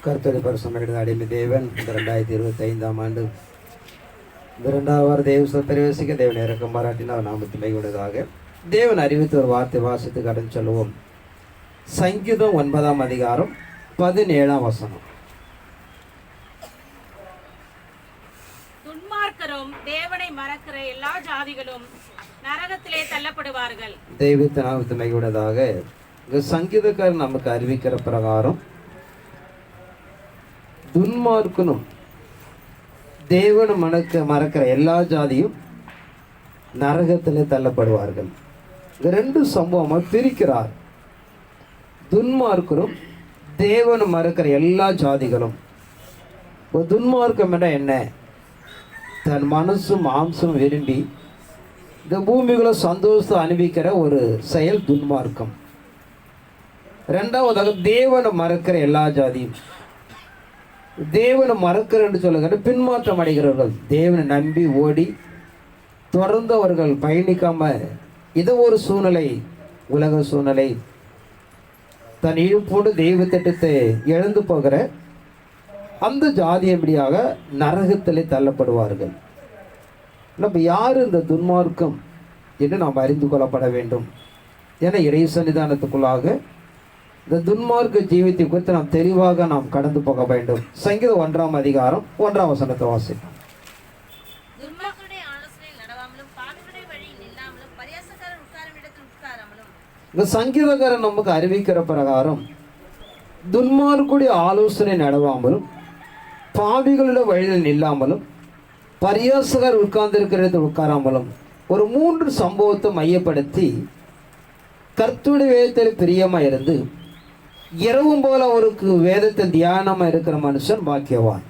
கர்த்தருடைய பரிசுத்தம் அடிமை தேவன் இந்த 2025 ஆண்டு இந்த 2வது வார தேவ பிரவேசிக்க தேவன் இறக்கம் பாராட்டினால் நாமத்து மைகுண்டதாக தேவன் அறிவித்து ஒரு வார்த்தை வாசித்து கடன் சொல்லுவோம். சங்கீதம் 9ஆம் அதிகாரம் 17ஆம் வசனம். துன்மார்க்கரும் தேவனை மறக்கிற எல்லா ஜாதிகளும் நரகத்திலே தள்ளப்படுவார்கள். தெய்வத்தை நாமத்து மைகுண்டதாக இங்க சங்கீதக்காரர் நமக்கு அறிவிக்கிற பிரகாரம் துன்மார்க்கனும் தேவனை மறக்கிற எல்லா ஜாதியும் நரகத்தில் தள்ளப்படுவார்கள். இந்த 2 சம்பவமாக பிரிக்கிறார். துன்மார்க்கரும் தேவனை மறக்கிற எல்லா ஜாதிகளும். ஒரு துன்மார்க்கம் என்ன? தன் மனசும் மாம்சம் விரும்பி இந்த பூமிகளை சந்தோஷத்தை அனுபவிக்கிற ஒரு செயல் துன்மார்க்கம். 2வதாக தேவனை மறக்கிற எல்லா ஜாதியும். தேவனை மறக்கிறன்னு சொல்லுகிற பின்மாற்றம் அடைகிறவர்கள், தேவனை நம்பி ஓடி தொடர்ந்து அவர்கள் பயணிக்காம இதை ஒரு சூழ்நிலை, உலக சூழ்நிலை, தன் இழுப்போடு தெய்வ திட்டத்தை இழந்து போகிற அந்த ஜாதியபடியாக நரகத்திலே தள்ளப்படுவார்கள். நம்ம யார் இந்த துன்மார்க்கம் என்று நாம் அறிந்து கொள்ளப்பட வேண்டும். ஏன்னா இறை சன்னிதானத்துக்குள்ளாக இந்த துன்மார்க்க ஜீவித்தை குறித்து நாம் தெளிவாக நாம் கடந்து போக வேண்டும். சங்கீதம் 1ஆம் அதிகாரம் 1ஆம் வசனத்தை வாசிப்போம். இந்த சங்கீதக்காரன் நமக்கு அறிவிக்கிற பிரகாரம் துன்மார்க்குடைய ஆலோசனை நடவாமலும் பாவிகளோட வழியில் நில்லாமலும் பரியாசகர் உட்கார்ந்திருக்கிறது உட்காராமலும் ஒரு 3 சம்பவத்தை மையப்படுத்தி கர்த்தருடைய வேதத்தில் பிரியமா இருந்து இரவும் போல அவருக்கு வேதத்தில் தியானமாக இருக்கிற மனுஷன் பாக்கியவான்.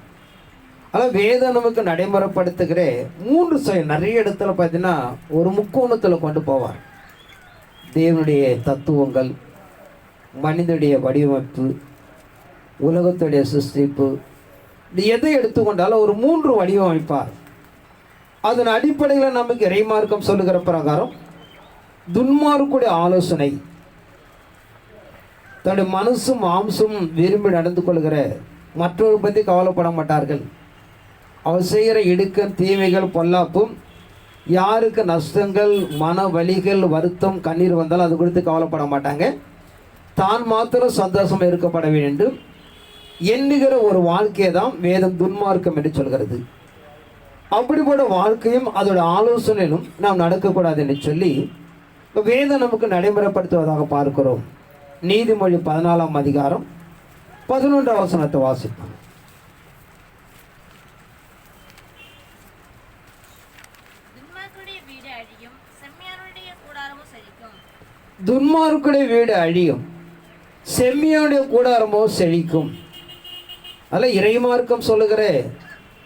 ஆனால் வேதம் நமக்கு நடைமுறைப்படுத்துகிற 3 செயல் நிறைய இடத்துல பார்த்தீங்கன்னா ஒரு முக்கோணத்தில் கொண்டு போவார். தேவனுடைய தத்துவங்கள், மனிதனுடைய வடிவமைப்பு, உலகத்துடைய சிருஷ்டிப்பு, எதை எடுத்துக்கொண்டாலும் ஒரு 3 வடிவமைப்பார். அதன் அடிப்படையில் நமக்கு இறைமார்க்கம் சொல்லுகிற பிரகாரம் துன்மார்க்குடைய ஆலோசனை, தன்னுடைய மனசும் மாம்சும் விரும்பி நடந்து கொள்கிற மற்றொரு பற்றி கவலைப்பட மாட்டார்கள். அவர் செய்கிற இடுக்கன் தீமைகள் பொல்லாப்பும், யாருக்கு நஷ்டங்கள் மன வலிகள் வருத்தம் கண்ணீர் வந்தாலும் அது குறித்து கவலைப்பட மாட்டாங்க. தான் மாத்திரம் சந்தோஷம் இருக்கப்பட வேண்டும் எண்ணுகிற ஒரு வாழ்க்கையை தான் வேதம் துன்மார்க்கம் என்று சொல்கிறது. அப்படிப்பட்ட வாழ்க்கையும் அதோட ஆலோசனையிலும் நாம் நடக்கக்கூடாது என்று சொல்லி வேதம் நமக்கு நடைமுறைப்படுத்துவதாக பார்க்கிறோம். நீதிமொழி 14ஆம் அதிகாரம் 11ஆம் வசனத்தை வாசிப்போம். துன்மார்க்குடைய வீடு அழியும், செம்மியானுடைய கூடாரமோ செழிக்கும். அதில் இறைமார்க்கம் சொல்லுகிற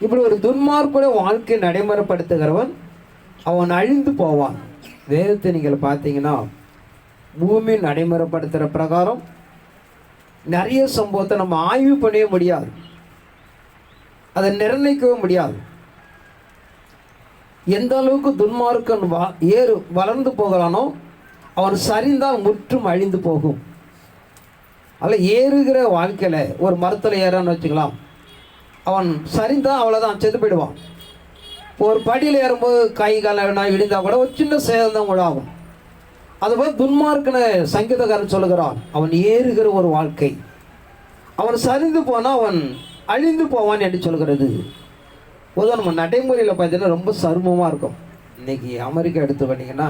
இப்படி ஒரு துன்மார்க்குடைய வாழ்க்கை நடைமுறைப்படுத்துகிறவன் அவன் அழிந்து போவான். வேதத்தை நீங்கள் பார்த்தீங்கன்னா பூமி நடைமுறைப்படுத்துகிற பிரகாரம் நிறைய சம்பவத்தை நம்ம ஆய்வு பண்ணவே முடியாது, அதை நிர்ணயிக்கவும் முடியாது. எந்த அளவுக்கு துன்மார்க்கன் வளர்ந்து போகிறானோ அவன் சரிந்தால் முற்றும் அழிந்து போகும். அதில் ஏறுகிற வாழ்க்கையில் ஒரு மரத்தில் ஏறான்னு வச்சுக்கலாம், அவன் சரிந்தான் அவ்வளோதான், செத்து போயிடுவான். ஒரு படியில் ஏறும்போது கை கால இடிந்தால் கூட ஒரு சின்ன சேதம் கூட ஆகும். அதுபோல் துன்மார்க்கன சங்கீதக்காரன் சொல்லுகிறான், அவன் ஏறுகிற ஒரு வாழ்க்கை, அவன் சரிந்து போனால் அவன் அழிந்து போவான் என்று சொல்கிறது. பொதுவாக நம்ம நடைமுறையில் பார்த்தீங்கன்னா ரொம்ப சருமமாக இருக்கும். இன்றைக்கி அமெரிக்கா எடுத்துக்கிட்டிங்கன்னா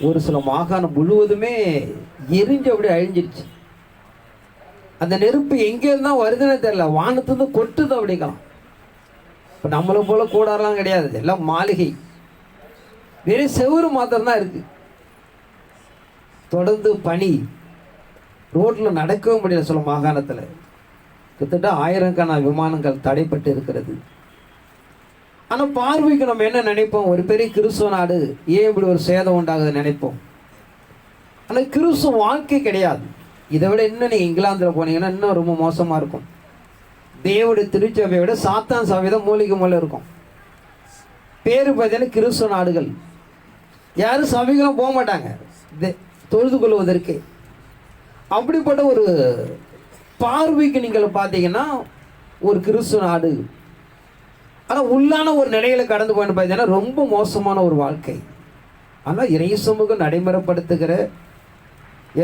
ஒரு சில மாகாணம் முழுவதுமே எரிஞ்சு அப்படி அழிஞ்சிருச்சு. அந்த நெருப்பு எங்கேருந்து தான் வருதுன்னு தெரியல, வானத்துலேருந்து கொட்டுது அப்படிங்கலாம். இப்போ நம்மளை போல் கூடாரெலாம் கிடையாது, எல்லாம் மாளிகை, வெறும் செவ்வறு மாத்திரம்தான் இருக்கு. தொடர்ந்து பனி, ரோட்டில் நடக்கவும் முடியல. சில மாகாணத்தில் கிட்டத்தட்ட 1000கணக்கான விமானங்கள் தடைப்பட்டு இருக்கிறது. ஆனால் பார்வைக்கு நம்ம என்ன நினைப்போம், ஒரு பெரிய கிறிஸ்துவ நாடு ஏன் இப்படி ஒரு சேதம் உண்டாகுதுன்னு நினைப்போம். ஆனால் கிறிஸ்துவ வாழ்க்கை கிடையாது. இதை விட இன்னும் நீங்கள் இங்கிலாந்தில் போனீங்கன்னா இன்னும் ரொம்ப மோசமாக இருக்கும். தேவனுடைய திருச்சபையை விட சாத்தான் சபை தான் மூலிகை மூலம் இருக்கும். பேரு பார்த்தீங்கன்னா கிறிஸ்துவ நாடுகள். யாரும் சபைகளும் போக மாட்டாங்க தொழுது கொள்வதற்கு. அப்படிப்பட்ட ஒரு பார்வைக்கு நீங்கள் பார்த்தீங்கன்னா ஒரு கிறிஸ்து நாடு, ஆனால் உள்ளான ஒரு நிலையில கடந்து போயின்னு பார்த்தீங்கன்னா ரொம்ப மோசமான ஒரு வாழ்க்கை. ஆனால் இறை சமூகம் நடைமுறைப்படுத்துகிற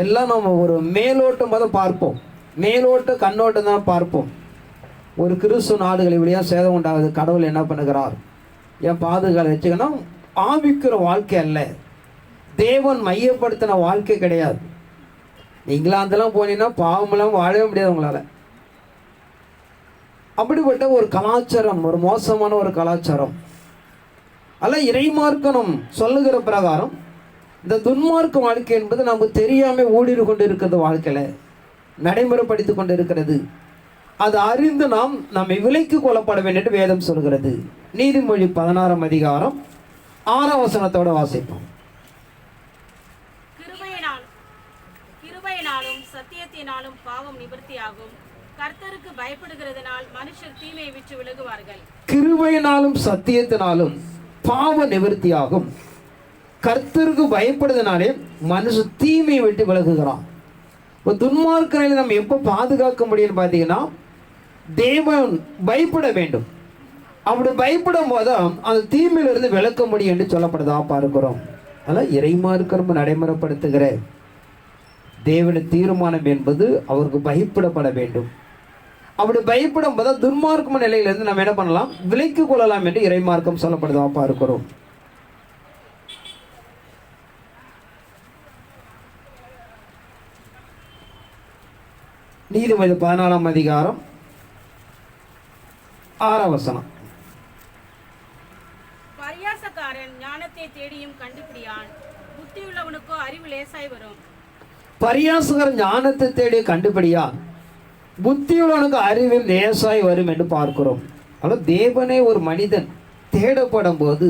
எல்லாம் நம்ம ஒரு மேலோட்டமாக தான் பார்ப்போம், மேலோட்ட கண்ணோட்டம் தான் பார்ப்போம். ஒரு கிறிஸ்து நாடுகள் இப்படியா சேதம் உண்டாகுது, கடவுள் என்ன பண்ணுகிறார், என் பாதுகாப்பு வச்சுக்கன்னா ஆவிக்கிற வாழ்க்கை அல்ல, தேவன் மையப்படுத்தின வாழ்க்கை கிடையாது. இங்கிலாந்துலாம் போனீங்கன்னா பாவமெல்லாம் வாழவே முடியாது உங்களால். அப்படிப்பட்ட ஒரு கலாச்சாரம், ஒரு மோசமான ஒரு கலாச்சாரம். அல்ல இறைமார்க்கணம் சொல்லுகிற பிரகாரம் இந்த துன்மார்க்க வாழ்க்கை என்பது நமக்கு தெரியாமல் ஊடுருவி கொண்டு இருக்கிறது, வாழ்க்கையில் நடைமுறைப்படுத்தி கொண்டு இருக்கிறது. அது அறிந்து நாம் நம்மை விலைக்கு கொள்ளப்பட வேண்டும் என்று வேதம் சொல்கிறது. நீதிமொழி 16ஆம் அதிகாரம் 6ஆம் வசனத்தோட வாசிப்போம். கிருபையினாலும் சத்தியத்தினாலும் பாவம் நிவர்த்தியாகும், கர்த்தருக்கு பயப்படுகிறதுனால் மனுஷர் தீமையை விட்டு விலகுவார்கள். கிருபையினாலும் சத்தியத்தினாலும் பாவ நிவர்த்தியாகும், கர்த்தருக்கு பயப்படுறதுனாலே மனுஷன் தீமையை விட்டு விலகுகிறான். இப்போ துன்மார்க்கரை நம்ம எப்போ பாதுகாக்க முடியும்னு பார்த்தீங்கன்னா தேவன் பயப்பட வேண்டும். அப்படி பயப்படும் போது அந்த தீமையிலிருந்து விளக்க முடியும் என்று சொல்லப்படுதா பார்க்கிறோம். அதனால் இறைமார்க்கம் நடைமுறைப்படுத்துகிற தேவனுடைய தீர்மானம் என்பது அவருக்கு பயப்படப்பட வேண்டும். அப்படி பயப்படும் போது துன்மார்க்கம் நிலையிலிருந்து நம்ம என்ன பண்ணலாம், விலைக்கு கொள்ளலாம் என்று இறைமார்க்கம் சொல்லப்படுதா பார்க்கிறோம். நீதிமொழி 14ஆம் அதிகாரம் 6ஆம் வசனம். பரியாசக்காரன் ஞானத்தை தேடியும் கண்டுபிடியான், புத்தியுள்ளவனுக்கோ அறிவு லேசாய் வரும். பரியாசக்காரன் ஞானத்தை தேடி கண்டுபிடியான், புத்தியுள்ளவனுக்கு அறிவில் லேசாய் வரும் என்று பார்க்கிறோம். ஆனால் தேவனே ஒரு மனிதன் தேடப்படும் போது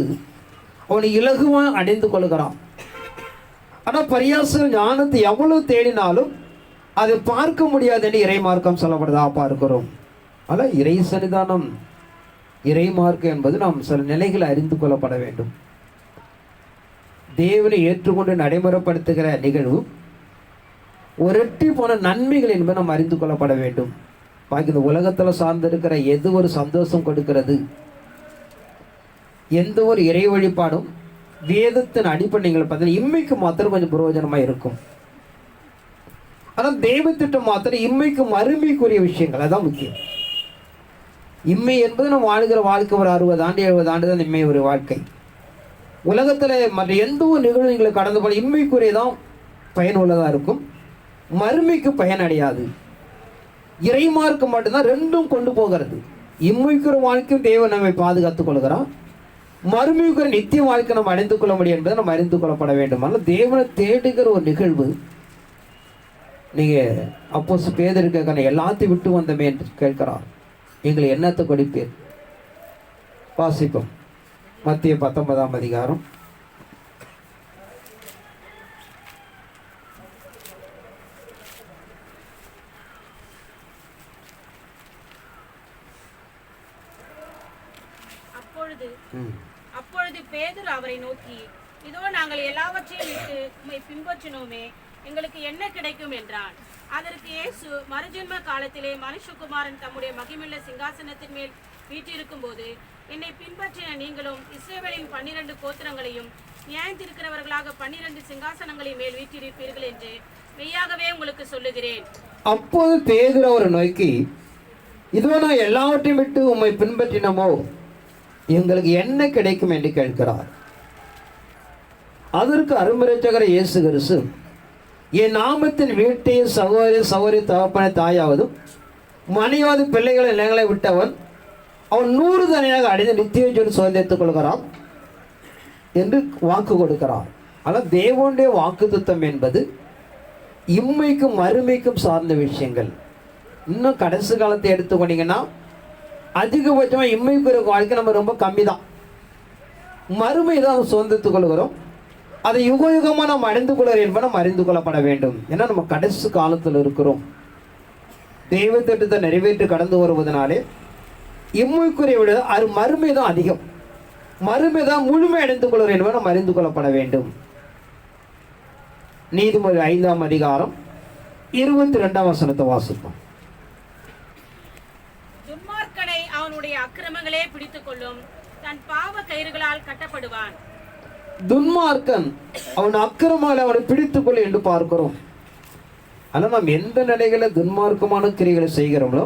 அவனை இலகுவாக அடைந்து கொள்கிறான். ஆனால் பரியாச ஞானத்தை எவ்வளவு தேடினாலும் அதை பார்க்க முடியாது என்று இறைமார்க்கம் சொல்லப்படுதா பார்க்கிறோம். ஆனால் இறை சன்னிதானம், இறைமார்க்கம் என்பது நாம் சில நிலைகளை அறிந்து கொள்ளப்பட வேண்டும். தேவனை ஏற்றுக்கொண்டு நடைமுறைப்படுத்துகிற நிகழ்வு ஒரட்டி போன நன்மைகள் என்பது நாம் அறிந்து கொள்ளப்பட வேண்டும். பாக்கி இந்த உலகத்தில் சார்ந்திருக்கிற எது ஒரு சந்தோஷம் கொடுக்கிறது, எந்த ஒரு இறை வழிபாடும் வேதத்தின் அடிப்படைகள் பார்த்தீங்கன்னா இம்மைக்கு மாத்திரம் கொஞ்சம் பிரயோஜனமாக இருக்கும். ஆனால் தெய்வத்திட்டம் மாத்திரம் இம்மைக்கு மறுமைக்குரிய விஷயங்கள் அதான் முக்கியம். இம்மை என்பது நம்ம வாழ்கிற வாழ்க்கை ஒரு 60 ஆண்டு 70 ஆண்டு தான் இம்மை ஒரு வாழ்க்கை. உலகத்தில் மற்ற எந்த ஒரு நிகழ்வுகளை கடந்து போல இம்மைக்குரியதான் பயனுள்ளதாக இருக்கும், மறுமைக்கு பயனடையாது. இறைமார்க்கம் மட்டும்தான் ரெண்டும் கொண்டு போகிறது. இம்மைக்குற வாழ்க்கையும் தேவன் நம்மை பாதுகாத்துக் கொள்கிறான், மறுமைக்குற நித்திய வாழ்க்கை நம்ம அடைந்து கொள்ள முடியும் என்பதை நம்ம அறிந்து கொள்ளப்பட வேண்டும். ஆனால் தேவனை தேடுகிற ஒரு நிகழ்வு. நீங்கள் அப்போஸ் பேதர் கேட்க எல்லாத்தையும் விட்டு வந்தமே என்று கேட்கிறார், எங்களை என்னத்தை கொடுப்பீர்? வாசிப்போம். மத்திய 19ஆம் அதிகாரம் அப்பொழுது பேதுரு அவரை நோக்கி, இதோ நாங்கள் எல்லாவற்றையும் விட்டு உம்மை பின்பற்றினோமே, எங்களுக்கு என்ன கிடைக்கும் என்றான். அதற்கு இயேசு, மறுஜென்ம காலத்திலே மனுஷகுமாரன் தம்முடைய மகிமையுள்ள சிங்காசனத்தின் மேல் வீற்றிருக்கும் போது என்னை பின்பற்றின நீங்களும் இஸ்ரவேலின் 12 கோத்திரங்களையும் நியாயத்திருக்கிறவர்களாக 12 சிங்காசனங்களின் மேல் வீற்றிருப்பீர்கள் என்று மெய்யாகவே உங்களுக்கு சொல்லுகிறேன். அப்போது பேதுரு அவரை நோக்கி, இதோ நான் எல்லாவற்றையும் விட்டு உம்மை பின்பற்றினோமோ, எங்களுக்கு என்ன கிடைக்கும் என்று கேட்கிறார். அதற்கு அருமரட்சகர் இயேசு கிறிஸ்து, என் நாமத்தின் வீட்டையும் சகோதரி தகப்பனை தாயாவதும் மனையாவது பிள்ளைகளை நிலங்களை விட்டவன் அவன் 100 தனியாக அடைந்து நித்திய ஜீவனை சுதந்திரித்துக் கொள்கிறான் என்று வாக்கு கொடுக்கிறார். ஆனால் தேவனுடைய வாக்குத்தத்தம் என்பது இம்மைக்கும் மறுமைக்கும் சார்ந்த விஷயங்கள். இன்னும் கடைசி காலத்தை எடுத்துக்கொண்டீங்கன்னா அதிகபட்சமாக இம்மைக்குரிய வாழ்க்கை நம்ம ரொம்ப கம்மி தான், மறுமை தான் நம்ம சுதந்திரித்துக் கொள்கிறோம். அதை யுக யுகமாக நம்ம அடைந்து கொள்கிறோம் என்பதை நம்ம அறிந்து கொள்ளப்பட வேண்டும். ஏன்னா நம்ம கடைசி காலத்தில் இருக்கிறோம். தெய்வ திட்டத்தை நிறைவேற்றி கடந்து வருவதனாலே இம்மைக்குரிய விட அது மறுமை தான் அதிகம், மறுமை தான் முழுமை அடைந்து கொள்கிறோம் என்பதை நம்ம அறிந்து கொள்ளப்பட வேண்டும். நீதிமொழி 5ஆம் அதிகாரம் 22ஆம் வசனத்தை வாசிப்போம். கயிறுகளே பிடித்துக்கொள்ளும், தன் பாவ கயிறுகளால் கட்டப்படுவான். துன்மார்க்கன் அவன் அக்கிரமால் அவனை பிடித்துக்கொள்ள என்று பார்க்கிறோம். ஆனால் நாம் எந்த நிலைகளை துன்மார்க்கமான கிரிகளை செய்கிறோமோ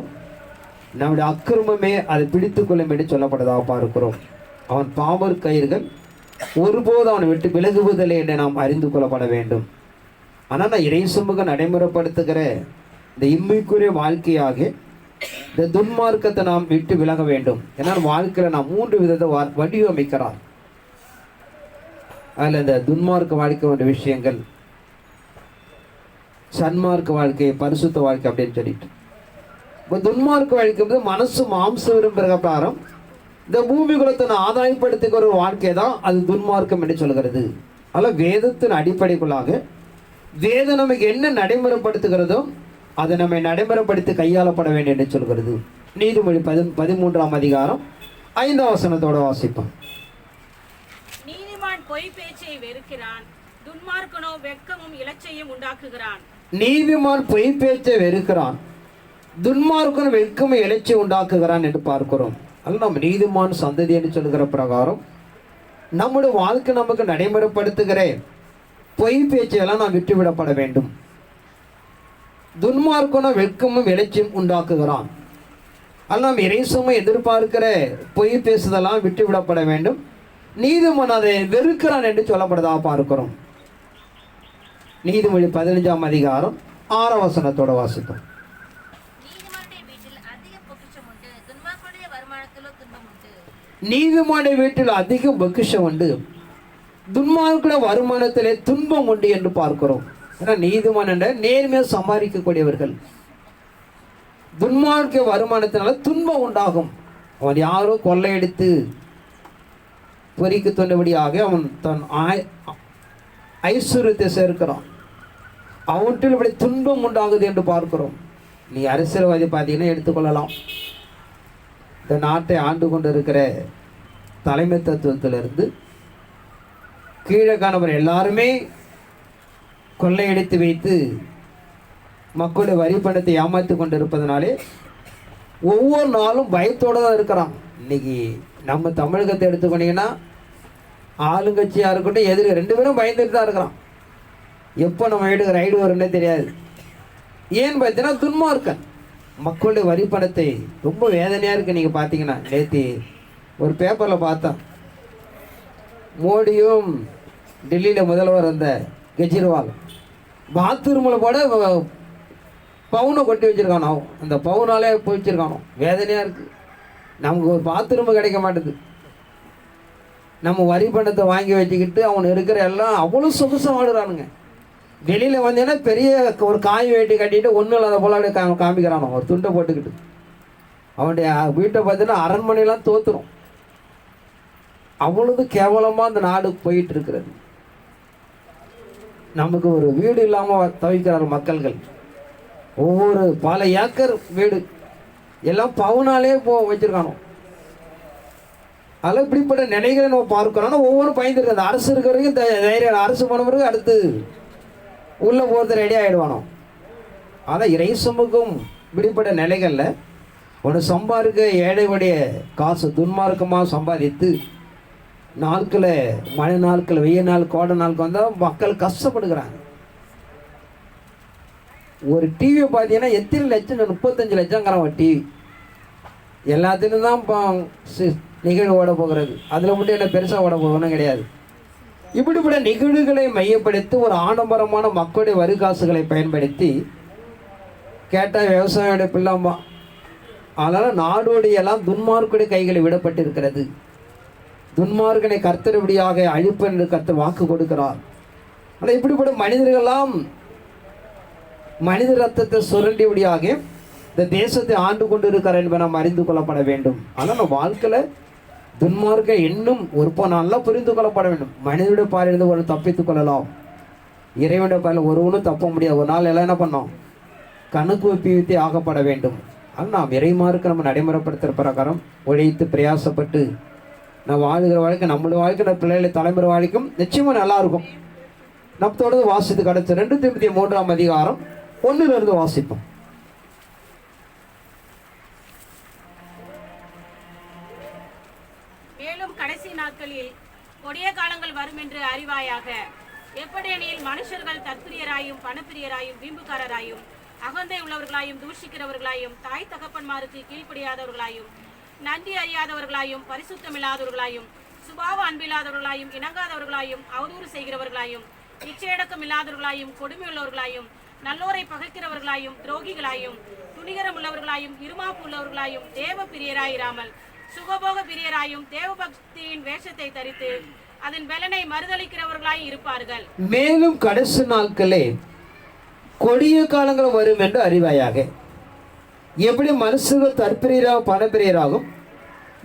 நம்முடைய அக்கிரமமே அதை பிடித்துக்கொள்ளும் என்று சொல்லப்படுவதாக பார்க்கிறோம். அவன் பாவ கயிறுகள் ஒருபோது அவனை விட்டு விலகுவதில்லை என்று நாம் அறிந்து கொள்ளப்பட வேண்டும். ஆனால் நான் இறை சமூகம் நடைமுறைப்படுத்துகிற இந்த இம்மைக்குரிய வாழ்க்கையாக இந்த துன்மார்க்கத்தை நாம் விட்டு விலக வேண்டும். ஏன்னா வாழ்க்கையில் நாம் 3 விதத்தை வடிவமைக்கிறார். அதில் இந்த துன்மார்க்க வாழ்க்கை என்ற விஷயங்கள், சன்மார்க்க வாழ்க்கை, பரிசுத்த வாழ்க்கை அப்படின்னு சொல்லிட்டு, இப்போ துன்மார்க்க வாழ்க்கை வந்து மனசு மாம்ச விரும்புகிற பிரகாரம் இந்த பூமி குலத்தை ஆதாயப்படுத்துகிற ஒரு வாழ்க்கை தான் அது துன்மார்க்கம் என்று சொல்கிறது. அதில் வேதத்தின் அடிப்படைக்குள்ளாக வேதம் நமக்கு என்ன நடைமுறைப்படுத்துகிறதோ அதை நம்மை நடைமுறைப்படுத்தி கையாளப்பட வேண்டும் என்று சொல்கிறது. நீதிமொழி 13ஆம் அதிகாரம் 5ஆம் வசனத்தோட வாசிப்போம். நீதிமான் பொய் பேச்சை வெறுக்கிறான், துன்மார்க்கனோ வெட்கமும் இலச்சையும் உண்டாக்குகிறான். நீதிமான் பொய் பேச்சை வெறுக்கிறான், துன்மார்க்கன் வெட்கமும் இலச்சை உண்டாக்குகிறான் என்று பார்க்கிறோம். அது நம்ம நீதிமான் சந்ததி என்று சொல்கிற பிரகாரம் நம்முடைய வாழ்க்கை நமக்கு நடைமுறைப்படுத்துகிற பொய் பேச்சையெல்லாம் நாம் விட்டுவிடப்பட வேண்டும். துன்மார்க்கன வெட்கமும் இலட்சியம் உண்டாக்குகிறான். அது நாம் இறைசுமை எதிர்பார்க்கிற பொய் பேசுதெல்லாம் விட்டுவிடப்பட வேண்டும். நீதிமான் அதை வெறுக்கிறான் என்று சொல்லப்படுவதாக பார்க்கிறோம். நீதிமொழி 15ஆம் அதிகாரம் 6ஆம் வசனத்தோட வாசிப்போம். நீதிமானுடைய வீட்டில் அதிக பொக்கிஷம் உண்டு, துன்மார்க்குடைய வருமானத்திலே துன்பம் உண்டு என்று பார்க்கிறோம். ஏன்னா நீதிமான் என்ற நேர்மையாக சம்பாதிக்கக்கூடியவர்கள், துன்மார்க்க வருமானத்தினால துன்பம் உண்டாகும். அவன் யாரோ கொள்ளையடித்து பொறிக்கு தோன்றபடியாக அவன் தன் ஐஸ்வர்யத்தை சேர்க்கிறான், அவற்றில் இப்படி துன்பம் உண்டாகுது என்று பார்க்கிறோம். நீ அரசியல்வாதி பார்த்தீங்கன்னா எடுத்துக்கொள்ளலாம். இந்த நாட்டை ஆண்டு கொண்டு இருக்கிற தலைமை தத்துவத்திலிருந்து கீழே காணவர் எல்லாருமே கொள்ளையடித்து வைத்து மக்களுடைய வரி பணத்தை ஏமாற்றி கொண்டு இருப்பதனாலே ஒவ்வொரு நாளும் பயத்தோடு தான் இருக்கிறான். இன்னைக்கு நம்ம தமிழகத்தை எடுத்துக்கொண்டீங்கன்னா ஆளுங்கட்சியாக இருக்கட்டும் எதிரி 2 பேரும் பயந்துட்டு தான் இருக்கிறான். எப்போ நம்ம வீட்டுக்கு ரைடு வரும்னே தெரியாது. ஏன்னு பார்த்தீங்கன்னா துன்மார்க்கன் மக்களுடைய வரி பணத்தை ரொம்ப வேதனையாக இருக்குது. நீங்கள் பார்த்தீங்கன்னா நேற்று ஒரு பேப்பரில் பார்த்தேன், மோடியும் டெல்லியில் முதல்வர் அந்த கெஜ்ரிவால் பாத்ரூமில் கூட பவுனை கொட்டி வச்சுருக்கானோ, அந்த பவுனாலே போய் வச்சுருக்கானோ. வேதனையாக இருக்குது. நமக்கு ஒரு பாத்ரூமு கிடைக்க மாட்டேது. நம்ம வரி பணத்தை வாங்கி வச்சுக்கிட்டு அவன் இருக்கிற எல்லாம் அவ்வளோ சொகுசாக வாடுறானுங்க. வெளியில் வந்தீங்கன்னா பெரிய ஒரு காய் வேட்டி கட்டிட்டு ஒன்றும் இல்லாத போல அப்படியே காமிக்கிறானோ, ஒரு துண்டை போட்டுக்கிட்டு. அவனுடைய வீட்டை பார்த்தீங்கன்னா அரண்மனையெல்லாம் தோற்றுரும். அவ்வளவு கேவலமாக அந்த நாடு போயிட்டு இருக்கிறது. நமக்கு ஒரு வீடு இல்லாமல் தவிக்கிறார் மக்கள்கள். ஒவ்வொரு பல ஏக்கர் வீடு எல்லாம் பவுனாலே வச்சிருக்கானோ. அதில் இப்படிப்பட்ட நிலைகளை நம்ம பார்க்கிறோம். ஒவ்வொரு பயந்துருக்கு. அந்த அரசு இருக்கிற வரைக்கும் தைரியம், அரசு போன பிறகு அடுத்து உள்ளே போகிறது ரெடி ஆகிடுவானோ. ஆனால் இறை சமூகம் இப்படிப்பட்ட நிலைகளில் ஒன்று சம்பாதிக்க ஏழையுடைய காசு துன்மார்க்கமாக சம்பாதித்து நாட்களை மழை நாட்கள் வெய்ய நாள் கோடை நாளுக்கு வந்தால் மக்கள் கஷ்டப்படுகிறாங்க. ஒரு டிவியை பார்த்தீங்கன்னா எத்தனை லட்சம், 35 லட்சங்கிறான் டிவி. எல்லாத்துலேயும் தான் நிகழ்வு ஓட போகிறது. அதில் மட்டும் என்ன பெருசாக ஓட போகணும் கிடையாது. இப்படிப்பட்ட நிகழ்வுகளை மையப்படுத்தி ஒரு ஆடம்பரமான மக்களுடைய வரி காசுகளை பயன்படுத்தி கேட்டால் விவசாயியோட பிள்ளாம்பா. அதனால் நாடோடையெல்லாம் துன்மார்க்குடைய கைகளை விடப்பட்டிருக்கிறது. துன்மார்க்கனை கர்த்தருபடியாக அழிப்பன் என்று கர்த்தர் வாக்கு கொடுக்கிறார். ஆனால் இப்படிப்பட்ட மனிதர்களெல்லாம் மனித ரத்தத்தை சுரண்டியபடியாக இந்த தேசத்தை ஆண்டு கொண்டு இருக்கிறார் என்பதை நாம் அறிந்து கொள்ளப்பட வேண்டும். ஆனால் நம்ம வாழ்க்கையில் துன்மார்க்க இன்னும் நல்லா புரிந்து கொள்ளப்பட வேண்டும். மனிதனுடைய பாலிருந்து ஒரு தப்பித்துக் கொள்ளலாம், இறைவனுடைய பாலில் ஒருவனும் தப்ப முடியாது. ஒரு நாள் எல்லாம் என்ன பண்ணோம், கணக்கு ஒப்பி ஆகப்பட வேண்டும். ஆனால் நாம் இறைமாருக்கு நம்ம நடைமுறைப்படுத்துகிற பிரகாரம் உழைத்து பிரயாசப்பட்டு நான் வாழ்கிற வாழ்க்கை, நம்மளுடைய வாழ்க்கை, நம்ம பிள்ளைகளை தலைமுறை வாழ்க்கையும் நிச்சயமாக நல்லா இருக்கும். நம்ம தொடர்ந்து வாசித்து கிடச்ச 2 தீமோத்தேயு 3ஆம் அதிகாரம் 1 வாசிப்போம். கொடிய காலங்கள் வரும் என்று அறிவாயாக. எப்படியெனில் மனுஷர்கள் தற்பிரியராயும் பணப்பிரியராயும் வீம்புக்காரராயும் அகந்தை உள்ளவர்களாயும் தூஷிக்கிறவர்களாயும் தாய் தகப்பன்மாருக்கு கீழ்ப்படியாதவர்களாயும் நன்றி அறியாதவர்களாயும் பரிசுத்தமில்லாதவர்களாயும் சுபாவ அன்பில்லாதவர்களாயும் இணங்காதவர்களாயும் அவதூறு செய்கிறவர்களாயும் இச்சையடக்கம் இல்லாதவர்களாயும் கொடுமையுள்ளவர்களாயும் நல்லோரை பகைக்கிறவர்களாயும் துரோகிகளாயும் துணிகரம் உள்ளவர்களாயும் இருமாப்பு உள்ளவர்களாயும் தேவ பிரியராயிராமல் சுகபோக பிரியராயும் தேவ பக்தியின் வேஷத்தை தரித்து அதன் பலனை மறுதளிக்கிறவர்களாய் இருப்பார்கள். மேலும் கடைசி நாட்களே கொடிய காலங்கள் வரும் என்று அறிவாயாக. எப்படி மனுஷர்கள் தற்பிரியராக பணப்பிரியராகும்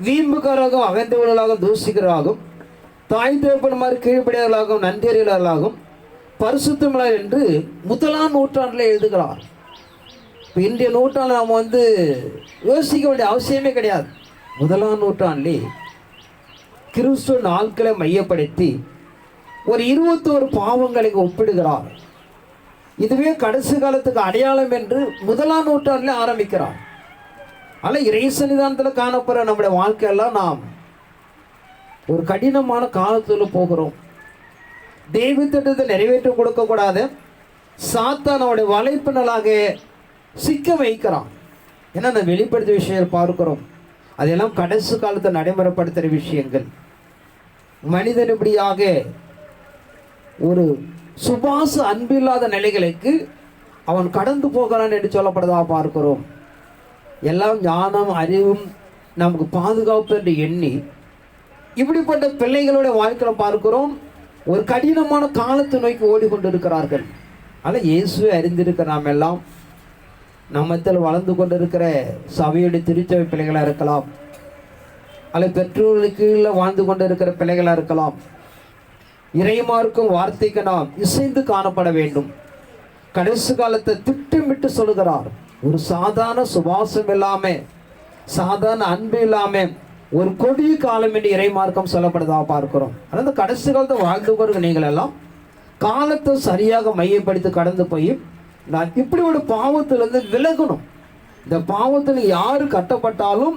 வீம்புக்காராகவும் அகந்தவர்களாகவும் தூசிகராகும் தாய் தகப்பன்மார் கீழ்ப்படியாளர்களாகவும் நன்றியறியாளர்களாகும் பரிசுத்தமிழர் என்று முதலாம் நூற்றாண்டில் எழுதுகிறார். இப்போ இன்றைய நூற்றாண்டு நாம் யோசிக்க வேண்டிய அவசியமே கிடையாது. முதலாம் நூற்றாண்டிலே கிறிஸ்துவ நாட்களை மையப்படுத்தி ஒரு 21 பாவங்களை ஒப்பிடுகிறார். இதுவே கடைசி காலத்துக்கு அடையாளம் என்று முதலாம் நூற்றாண்டில் ஆரம்பிக்கிறார். ஆனால் இறை சன்னிதானத்தில் காணப்படுற நம்முடைய வாழ்க்கையெல்லாம் நாம் ஒரு கடினமான காலத்தில் போகிறோம். தெய்வ திட்டத்தை நிறைவேற்ற கொடுக்கக்கூடாது சாத்தான் நம்முடைய வலைப்பினலாக சிக்க வைக்கிறான். ஏன்னா நம்ம வெளிப்படுத்திய விஷயம் பார்க்கிறோம். அதெல்லாம் கடைசி காலத்தை நடைமுறைப்படுத்துகிற விஷயங்கள். மனிதன் இப்படியாக ஒரு சுபாச அன்பில்லாத நிலைகளுக்கு அவன் கடந்து போகிறான் என்று சொல்லப்படுதா பார்க்கிறோம். எல்லாம் ஞானம் அறிவும் நமக்கு பாதுகாப்பு என்று எண்ணி இப்படிப்பட்ட பிள்ளைகளுடைய வாழ்க்கையில் பார்க்கிறோம் ஒரு கடினமான காலத்தை நோக்கி ஓடிக்கொண்டிருக்கிறார்கள். ஆனால் இயேசுவை அறிந்திருக்கிற நாம் எல்லாம் நம்மத்தில் வளர்ந்து கொண்டிருக்கிற சபையுடைய திருச்சபை பிள்ளைகளாக இருக்கலாம், அல்லது பெற்றோர்களுக்கு கீழே வாழ்ந்து கொண்டிருக்கிற பிள்ளைகளாக இருக்கலாம். இறைமார்க்கும் வார்த்தைக்கு நாம் இசைந்து காணப்பட வேண்டும். கடைசி காலத்தை திட்டமிட்டு சொல்லுகிறார். ஒரு சாதாரண சுபாசம் இல்லாமல் சாதாரண அன்பு இல்லாமல் ஒரு கொடிய காலம் என்று இறைமார்க்கம் சொல்லப்படுதா பார்க்கிறோம். அதாவது கடைசி காலத்தை வாழ்ந்து கொண்டு நீங்கள் எல்லாம் காலத்தை சரியாக மையப்படுத்தி கடந்து போய் நான் இப்படி ஒரு பாவத்திலிருந்து விலகணும். இந்த பாவத்தில் யாரு கட்டப்பட்டாலும்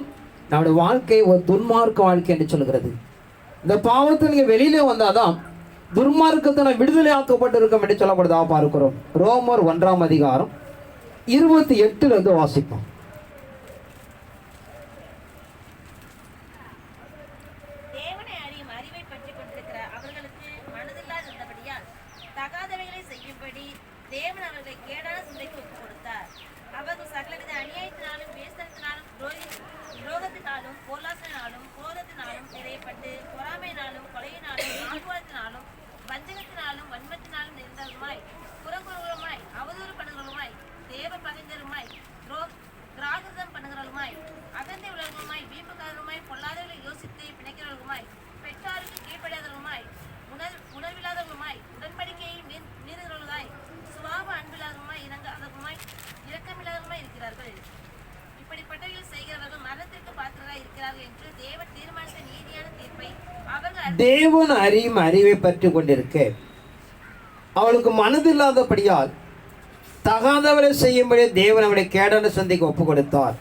நம்முடைய வாழ்க்கை ஒரு துன்மார்க்க வாழ்க்கை என்று சொல்கிறது. இந்த பாவத்தில் நீங்கள் வெளியிலே வந்தாதான் துர்மார்க்கத்தை விடுதலை ஆக்கப்பட்டிருக்கும் என்று சொல்லப்படுதா பார்க்கிறோம். ரோமர் 1ஆம் அதிகாரம் 28 வாசிப்போம். தேவனை அறியும் அறிவை பற்றி கொண்டிருக்கிற அவர்களுக்கு மனதில்லாதிருந்தபடியால் தகாதவைகளை செய்யும்படி தேவன் அவர்களை கேடான சிந்தைக்கு ஒப்புக் கொடுத்தார். அவர்கள் சகலவித அநியாயத்தினாலும் வேஸ்தனத்தினாலும் துரோகத்தினாலும் பொருளாசனாலும் குரோதத்தினாலும் நிறையப்பட்டு பொறாமையினாலும் கொலையினாலும் ஆகுவாதத்தினாலும் வஞ்சகத்தினாலும் வன்மத்தினாலும் நிறைந்தவருமாய் புறங்குறவருமாய் அவதூறு பண்ணுகிறவருமாய் தேவ பகைஞருமாய் திராகிருதம் பண்ணுகிறவருமாய் அகந்தை உலகமாய் வீம்புக்காரருமாய் பொல்லாதவர்களை யோசித்து பிணைக்கிறவருமாய் பெற்றாருக்கு கீழ்ப்படியாதவருமாய் உணர்வில்லாதவருமாய் உடன்படிக்கையை மீறுகிறவர்களாய் சுபாவ அன்பில்லாதவருமாய் இணங்காதவருமாய் இரக்கமில்லாதவருமாய் இருக்கிறார்கள். இப்படிப்பட்டவர்கள் செய்கிறவர்கள் மரணத்திற்கு பாத்திரராய் இருக்கிறார்கள் என்று தேவன் தீர்மானித்த நீதியான தீர்ப்பை அவர்கள் தேவன் அறியும் அறிவை பற்றி கொண்டிருக்க அவளுக்கு மனதில்லாதபடியால் தகாதவரை செய்யும்படி தேவன் அவருடைய கேடான சந்தைக்கு ஒப்பு கொடுத்தார்.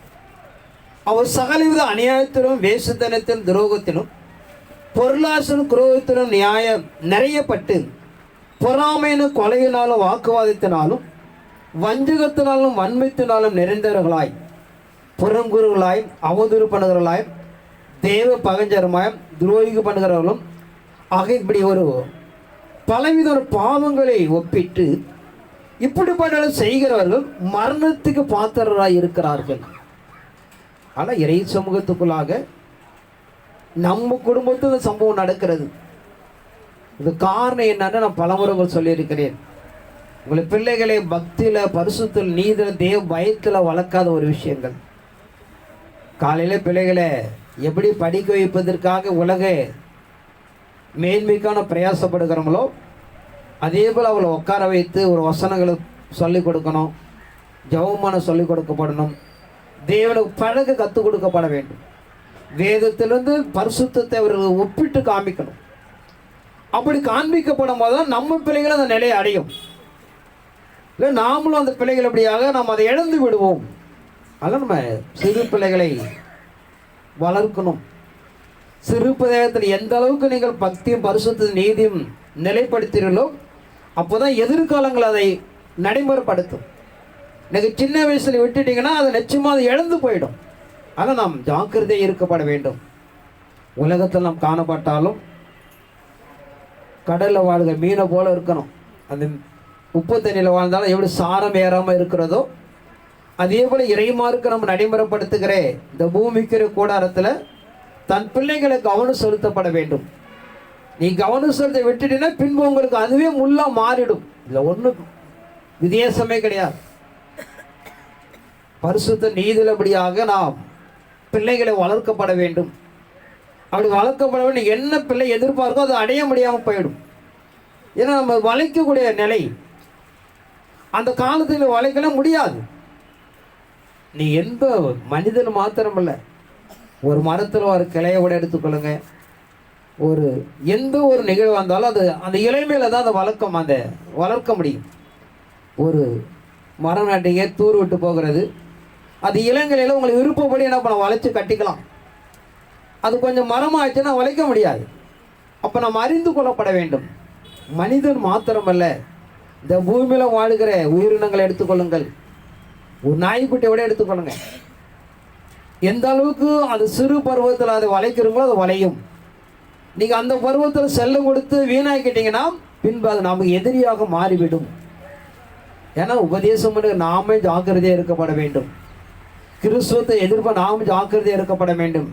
அவர் சகலவித அநியாயத்திலும் வேசுத்தனத்திலும் துரோகத்திலும் பொருளாசனும் குரோகத்திலும் நியாயம் நிறையப்பட்டு பொறாமையினும் கொலையினாலும் வாக்குவாதத்தினாலும் வஞ்சகத்தினாலும் வன்மத்தினாலும் நிறைந்தவர்களாய் புறங்குறவர்களாய் அவதூறு பண்ணுகிறவர்களாய் தேவ பகஞ்சருமாய் துரோகி பண்ணுகிறவர்களும் ஆக இப்படி ஒரு பலவித பாவங்களை ஒப்பிட்டு இப்படிப்பட்ட செய்கிறவர்கள் மரணத்துக்கு பாத்திரராய் இருக்கிறார்கள். ஆனால் இறை சமூகத்துக்குள்ளாக நம்ம குடும்பத்தில் இந்த சம்பவம் நடக்கிறது. இது காரணம் என்னன்னு நான் பலமுறைகள் சொல்லியிருக்கிறேன். உங்களை பிள்ளைகளை பக்தியில் பரிசுத்தில் நீதியில் தேவ பயத்தில் வளர்க்காத ஒரு விஷயங்கள். காலையில் பிள்ளைகளை எப்படி படிக்க வைப்பதற்காக உலக மேன்மைக்கான பிரயாசப்படுகிறோங்களோ அதே போல் அவளை உட்கார வைத்து ஒரு வசனங்களை சொல்லிக் கொடுக்கணும், ஜெபமான சொல்லிக் கொடுக்கப்படணும், தேவனுக்கு பழக கற்றுக் கொடுக்கப்பட வேண்டும். வேதத்திலிருந்து பரிசுத்தத்தை அவர்கள் ஒப்பிட்டு காண்பிக்கணும். அப்படி காண்பிக்கப்படும் போது தான் நம்ம பிள்ளைகள் அந்த நிலையை அடையும். இல்லை நாமளும் அந்த பிள்ளைகள் அப்படியாக நாம் அதை இழந்து விடுவோம். அதனால் நம்ம சிறு பிள்ளைகளை வளர்க்கணும். சிறுபிராயத்தில் எந்த அளவுக்கு நீங்கள் பக்தியும் பரிசுத்த நீதியும் நிலைப்படுத்துகிறீர்களோ அப்போதான் எதிர்காலங்கள் அதை நடைமுறைப்படுத்தும். இன்னைக்கு சின்ன வயசுல விட்டுட்டீங்கன்னா அது நிச்சயமாக அது இழந்து போயிடும். ஆனால் நாம் ஜாக்கிரதையாக இருக்கப்பட வேண்டும். உலகத்தில் நாம் காணப்பட்டாலும் கடலில் வாழ்கிற மீனை போல இருக்கணும். அந்த உப்பு தண்ணியில் வாழ்ந்தாலும் எப்படி சாரம் ஏறாமல் இருக்கிறதோ அதே போல் இறைமார்க்கு நம்ம நடைமுறைப்படுத்துகிற இந்த பூமிக்கிற கூடாரத்தில் தன் பிள்ளைகளை கவனம் செலுத்தப்பட வேண்டும். நீ கவனம் செலுத்த விட்டுட்டீங்கன்னா பின்பு உங்களுக்கு அதுவே முள்ளா மாறிடும். இதில் ஒன்றும் வித்தியாசமே கிடையாது. பரிசுத்த நீதியிலபடியாக நாம் பிள்ளைகளை வளர்க்கப்பட வேண்டும். அப்படி வளர்க்கப்பட வேண்டும். என்ன பிள்ளை எதிர்பார்க்கோ அதை அடைய முடியாமல் போயிடும். ஏன்னா நம்ம வளைக்கக்கூடிய நிலை அந்த காலத்தில் வளைக்கல முடியாது. நீ எந்த மனிதன் மாத்திரமல்ல, ஒரு மரத்தில் ஒரு கிளையை கூட எடுத்துக்கொள்ளுங்க. ஒரு எந்த ஒரு நிகழ்வு வந்தாலும் அது அந்த இலைமையில தான் அதை வளர்க்க முடியும். ஒரு மரம் நாட்டிங்க தூர் விட்டு போகிறது, அது இளங்கலையில் உங்களுக்கு விருப்பப்படி என்ன பண்ண வளைச்சு கட்டிக்கலாம். அது கொஞ்சம் மரமாகிடுச்சுன்னா வளைக்க முடியாது. அப்போ நம்ம அறிந்து கொள்ளப்பட வேண்டும். மனிதன் மாத்திரமல்ல, இந்த பூமியில் வாழ்கிற உயிரினங்களை எடுத்துக்கொள்ளுங்கள். ஒரு நாய்க்குட்டியை விட எடுத்துக்கொள்ளுங்க. எந்த அளவுக்கு அது சிறு பருவத்தில் அதை வளைக்கிறீங்களோ அது வளையும். நீங்கள் அந்த பருவத்தில் செல்லம் கொடுத்து வீணாக்கிட்டீங்கன்னா பின்பு அது நமக்கு எதிரியாக மாறிவிடும். ஏன்னா உபதேசம் நாமே ஜாக்கிரதையாக இருக்கப்பட வேண்டும். கிறிஸ்துவத்தை எதிர்ப்பு நாமும் ஜாக்கிரதையாக இருக்கப்பட வேண்டும்.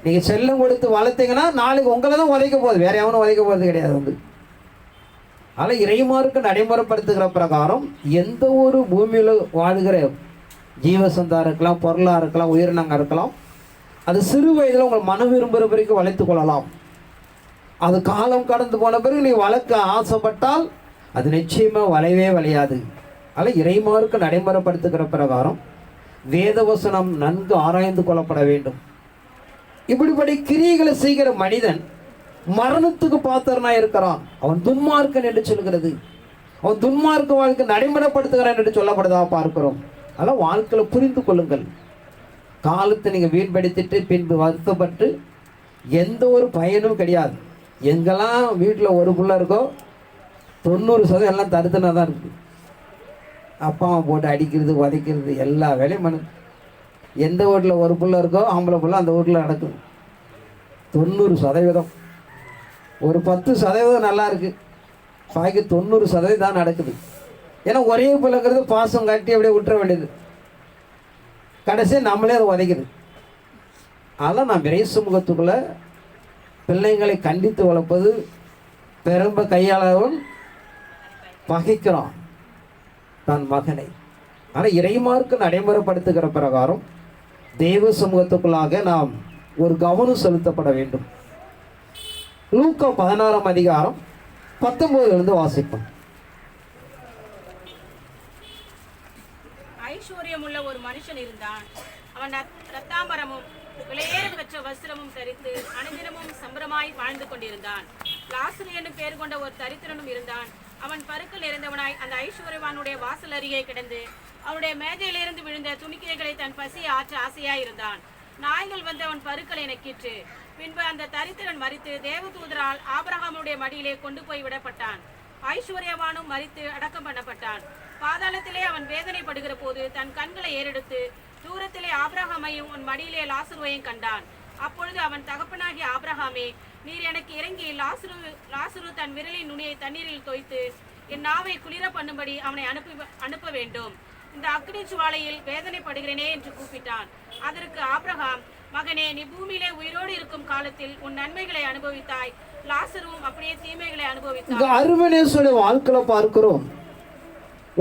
நீங்கள் செல்லம் கொடுத்து வளர்த்தீங்கன்னா நாளைக்கு உங்களை தான் உதைக்க போகுது, வேற எவனும் உதைக்க போகிறது கிடையாது. அதனால் இறைமார்க்கு நடைமுறைப்படுத்துகிற பிரகாரம் எந்த ஒரு பூமியில் வாழ்கிற ஜீவசந்தா இருக்கலாம், பொருளாக இருக்கலாம், உயிரினங்க இருக்கலாம், அது சிறு வயதில் உங்கள் மன விரும்புகிற வரைக்கும் வளைத்து கொள்ளலாம். அது காலம் கடந்து போன பிறகு நீ வளர்க்க ஆசைப்பட்டால் அது நிச்சயமாக வளையாது. அதனால் இறைமார்க்கு நடைமுறைப்படுத்துகிற பிரகாரம் வேதவசனம் நன்கு ஆராய்ந்து கொள்ளப்பட வேண்டும். இப்படிப்படி கிரியைகளை செய்கிற மனிதன் மரணத்துக்கு பாத்திரனா இருக்கிறான். அவன் துன்மார்க்கன் என்று சொல்கிறது. அவன் துன்மார்க்க வாழ்க்கை நடைமுறைப்படுத்துகிறான் என்று சொல்லப்படுதா பார்க்கிறோம். அதெல்லாம் வாழ்க்கையில் புரிந்து கொள்ளுங்கள். காலத்தை நீங்கள் வீண்படுத்திட்டு பின்பு வருத்தப்பட்டு எந்த ஒரு பயனும் கிடையாது. எங்கெல்லாம் வீட்டில் ஒரு புள்ள இருக்கோ 90% எல்லாம் தருத்தனா தான் இருக்குது. அப்பா அம்மா போட்டு அடிக்கிறது, உதைக்கிறது, எல்லா வேலையும் பண்ணு. எந்த வீட்டில் ஒரு புள்ள இருக்கோ ஆம்பளை புள்ள அந்த வீட்டில் நடக்குது. 90%. ஒரு 10% நல்லா இருக்குது, பாக்கி 90% தான் நடக்குது. ஏன்னா ஒரே பிள்ளைங்கிறது பாசம் கட்டி அப்படியே விட்டுற வேண்டியது, கடைசி நம்மளே அதை உதைக்குது. அதெல்லாம் நான் விரை சமூகத்துக்குள்ளே பிள்ளைங்களை கண்டித்து வளர்ப்பது பெரும்ப கையாளவன் பகைக்கிறான் தன் மகனை. ஆனால் இறைமார்க்கு நடைமுறைப்படுத்துகிற பிரகாரம் தெய்வ சமூகத்துக்குள்ளாக நாம் ஒரு கவனம் செலுத்தப்பட வேண்டும். லூக்கா 16ஆம் அதிகாரம் 19 வாசிப்போம். ஐஸ்வர்யமுள்ள ஒரு மனுஷன் இருந்தான். அவன் ரத்தாம்பரமும் விலையேற பெற்ற வஸ்திரமும் தரித்து அனுதினமும் சம்பரமாய் வாழ்ந்து கொண்டிருந்தான். லாசரு என்னும் பேர் கொண்ட ஒரு தரித்திரனும் இருந்தான். அவன் பருக்கள் இறந்தவனாய் அந்த ஐஸ்வர்யவானுடைய வாசல் அருகே கிடந்து அவனுடைய மேஜையிலிருந்து விழுந்த துணிக்கைகளை தன் பசியை ஆற்ற ஆசையாய் இருந்தான். நாய்கள் வந்து அவன் பருக்களை நக்கிற்று. பின்பு அந்த தரித்திரன் மரித்து தேவதூதரால் ஆபிரகாமுடைய மடியிலே கொண்டு போய் விடப்பட்டான். ஐஸ்வர்யவானும் மரித்து அடக்கம் பண்ணப்பட்டான். பாதாளத்திலே அவன் வேதனைப்படுகிற போது தன் கண்களை ஏறெடுத்து தூரத்திலே ஆபிரகாமையும் உன் மடியிலே லாசருவையும் கண்டான். அப்பொழுது அவன் தகப்பனாகிய ஆபிரகாமே, நீர் எனக்கு இறங்கி லாசரு தன் விரலின் நுனியை தண்ணீரில் தோய்த்து என் நாவை குளிர பண்ணும்படி அவனை அனுப்ப வேண்டும். இந்த அக்னி ஜுவாலையில் வேதனைப்படுகிறேனே என்று கூப்பிட்டான். அதற்கு ஆபிரகாம், மகனே, நீ பூமியிலே உயிரோடு இருக்கும் காலத்தில் உன் நன்மைகளை அனுபவித்தாய், லாசருவும் அப்படியே தீமைகளை அனுபவித்தாய். அருமனேஸ்வர வாழ்க்கையில பார்க்கிறோம்,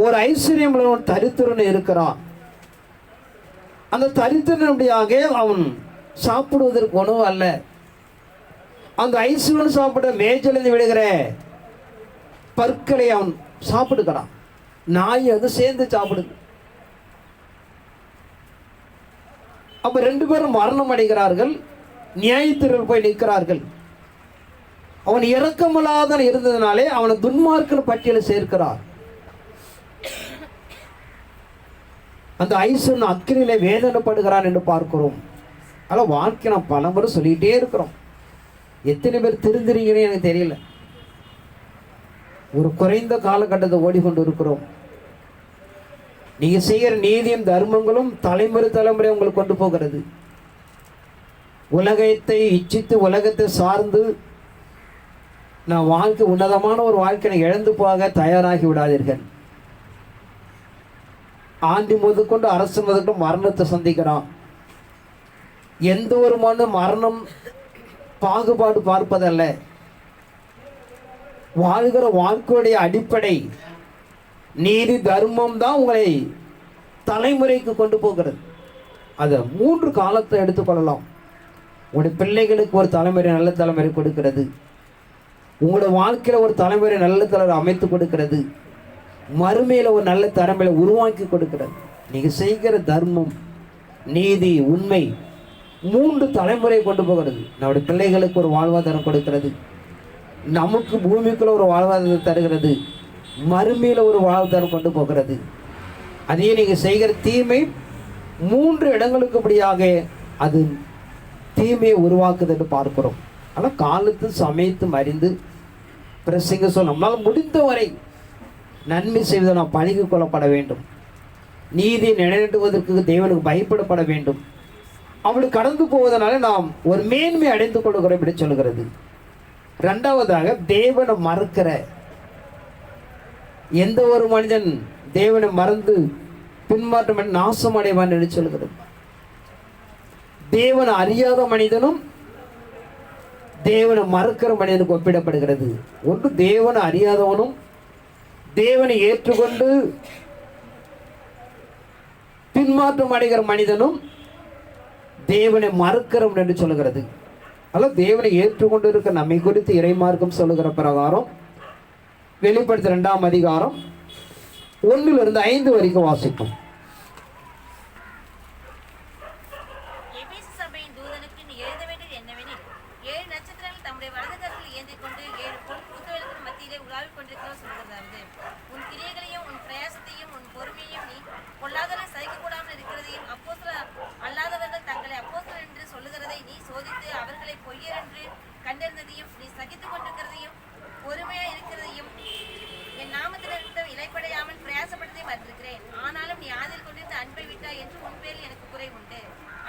ஒரு ஐஸ்வர்யம் தரித்திரன் இருக்கிறான். அந்த தரித்திரனுடையாக அவன் சாப்பிடுவதற்கு உணவு அல்ல, அந்த ஐஸ்வர்யன் சாப்பிட மேஜிலிருந்து விடுகிற பற்களை அவன் சாப்பிடுகிறான். நாய் அது சேர்ந்து சாப்பிடுது. அப்ப 2 பேரும் மரணம் அடைகிறார்கள். நியாயத்திற்கு போய் நிற்கிறார்கள். அவன் இரக்கமில்லாத இருந்ததுனாலே அவனை துன்மார்க்கன் பட்டியலில் சேர்க்கிறார். அந்த ஐஸ்வர்யன் அக்கினியிலே வேதனைப்படுகிறான் என்று பார்க்கிறோம். அதனால் வாழ்க்கை நாம் பலமுறை சொல்லிகிட்டே இருக்கிறோம். எத்தனை பேர் திருந்துறீங்கன்னு எனக்கு தெரியல. ஒரு குறைந்த காலகட்டத்தை ஓடிக்கொண்டு இருக்கிறோம். நீங்க செய்கிற நீதியும் தர்மங்களும் தலைமுறை தலைமுறை உங்களுக்கு கொண்டு போகிறது. உலகத்தை இச்சித்து உலகத்தை சார்ந்து நான் வாழ்க்கை உன்னதமான ஒரு வாழ்க்கையை இழந்து போக தயாராகி விடாதீர்கள். ஆண்டி முதற்கொண்டு அரசு முதற்கொண்டு மரணத்தை சந்திக்கிறான். எந்த ஒரு மரணம் பாகுபாடு பார்ப்பதல்ல. வாழ்கிற வாழ்க்கையுடைய அடிப்படை நீதி தர்மம் தான் உங்களை தலைமுறைக்கு கொண்டு போகிறது. அதை 3 காலத்தை எடுத்துக்கொள்ளலாம். உங்களுடைய பிள்ளைகளுக்கு ஒரு தலைமுறை நல்ல தலைமுறை கொடுக்கிறது. உங்களோட வாழ்க்கையில் ஒரு தலைமுறை நல்ல தலைமுறை அமைத்து கொடுக்கிறது. மறுமையில் ஒரு நல்ல தலைமுறை உருவாக்கி கொடுக்கிறது. நீங்கள் செய்கிற தர்மம் நீதி உண்மை 3 தலைமுறை கொண்டு போகிறது. நம்முடைய பிள்ளைகளுக்கு ஒரு வாழ்வாதாரம் கொடுக்கிறது. நமக்கு பூமிக்குள்ள ஒரு வாழ்வாதாரம் தருகிறது. மறுமையில் ஒரு வாழ்வாதாரம் கொண்டு போகிறது. அதையே நீங்கள் செய்கிற தீமை 3 இடங்களுக்கு இப்படியாக அது தீமையை உருவாக்குது என்று பார்க்கிறோம். ஆனால் காலத்து சமயத்தும் அறிந்து பிரசங்க சொல்ல நம்மளால் முடிந்தவரை நன்மை செய்வதை நாம் பழகி கொள்ளப்பட வேண்டும். நீதியை நிலைநாட்டுவதற்கு தேவனுக்கு பயப்படப்பட வேண்டும். அவளுக்கு கடந்து போவதனால நாம் ஒரு மேன்மை அடைந்து கொள்கிறோம் என்று சொல்கிறது. 2வதாக தேவனை மறக்கிற எந்த ஒரு மனிதன் தேவனை மறந்து பின்மாற்றம் நாசம் அடைவான் என்று சொல்கிறது. தேவனை அறியாத மனிதனும் தேவனை மறக்கிற மனிதனுக்கு ஒப்பிடப்படுகிறது. ஒன்று தேவனை அறியாதவனும் தேவனை ஏற்றுக்கொண்டு பின்மாற்றம் அடைகிற மனிதனும் தேவனை மறக்கிறவன் என்று சொல்லுகிறது. அல்ல தேவனை ஏற்றுக்கொண்டு இருக்க நம்மை குறித்து இறைமார்க்கம் சொல்லுகிற பிரகாரம் வெளிப்படுத்த 2ஆம் அதிகாரம் 1 to 5 வரைக்கும் வாசிக்கும். எபேசு சபையின் தூதனுக்கு நீ எழுத வேண்டியது என்னவெனில், 7 நட்சத்திரங்கள் தம்முடைய வலது கரத்தில் ஏந்திக் கொண்டு 7 பொன் குத்துவிளக்கின் மத்தியிலே உலாவிக் கொண்டிருக்கிறோம் சொல்கிறதாவது. உன் கிரியைகளையும் உன் பிரயாசத்தையும் உன் பொறுமையையும் நீ பொல்லாதவரை சகிக்கக்கூடாமல் இருக்கிறதையும் அப்போஸ்தலர் அல்லாதவர்கள் தங்களை அப்போஸ்தலர் என்று சொல்லுகிறதை நீ சோதித்து அவர்களை பொய்யர் என்று கண்டறிந்ததையும் நீ சகித்துக் கொண்டிருக்கிறதையும் பொறுமையா இருக்கிறதையும் என் நாமத்தினிமித்தம் இலைப்படையாமல் பிரயாசப்பட்டதையும் அறிந்திருக்கிறேன். ஆனாலும் நீ ஆதில் கொண்டிருந்த அன்பை விட்டாய் என்று உன் பேரில் எனக்கு குறை உண்டு.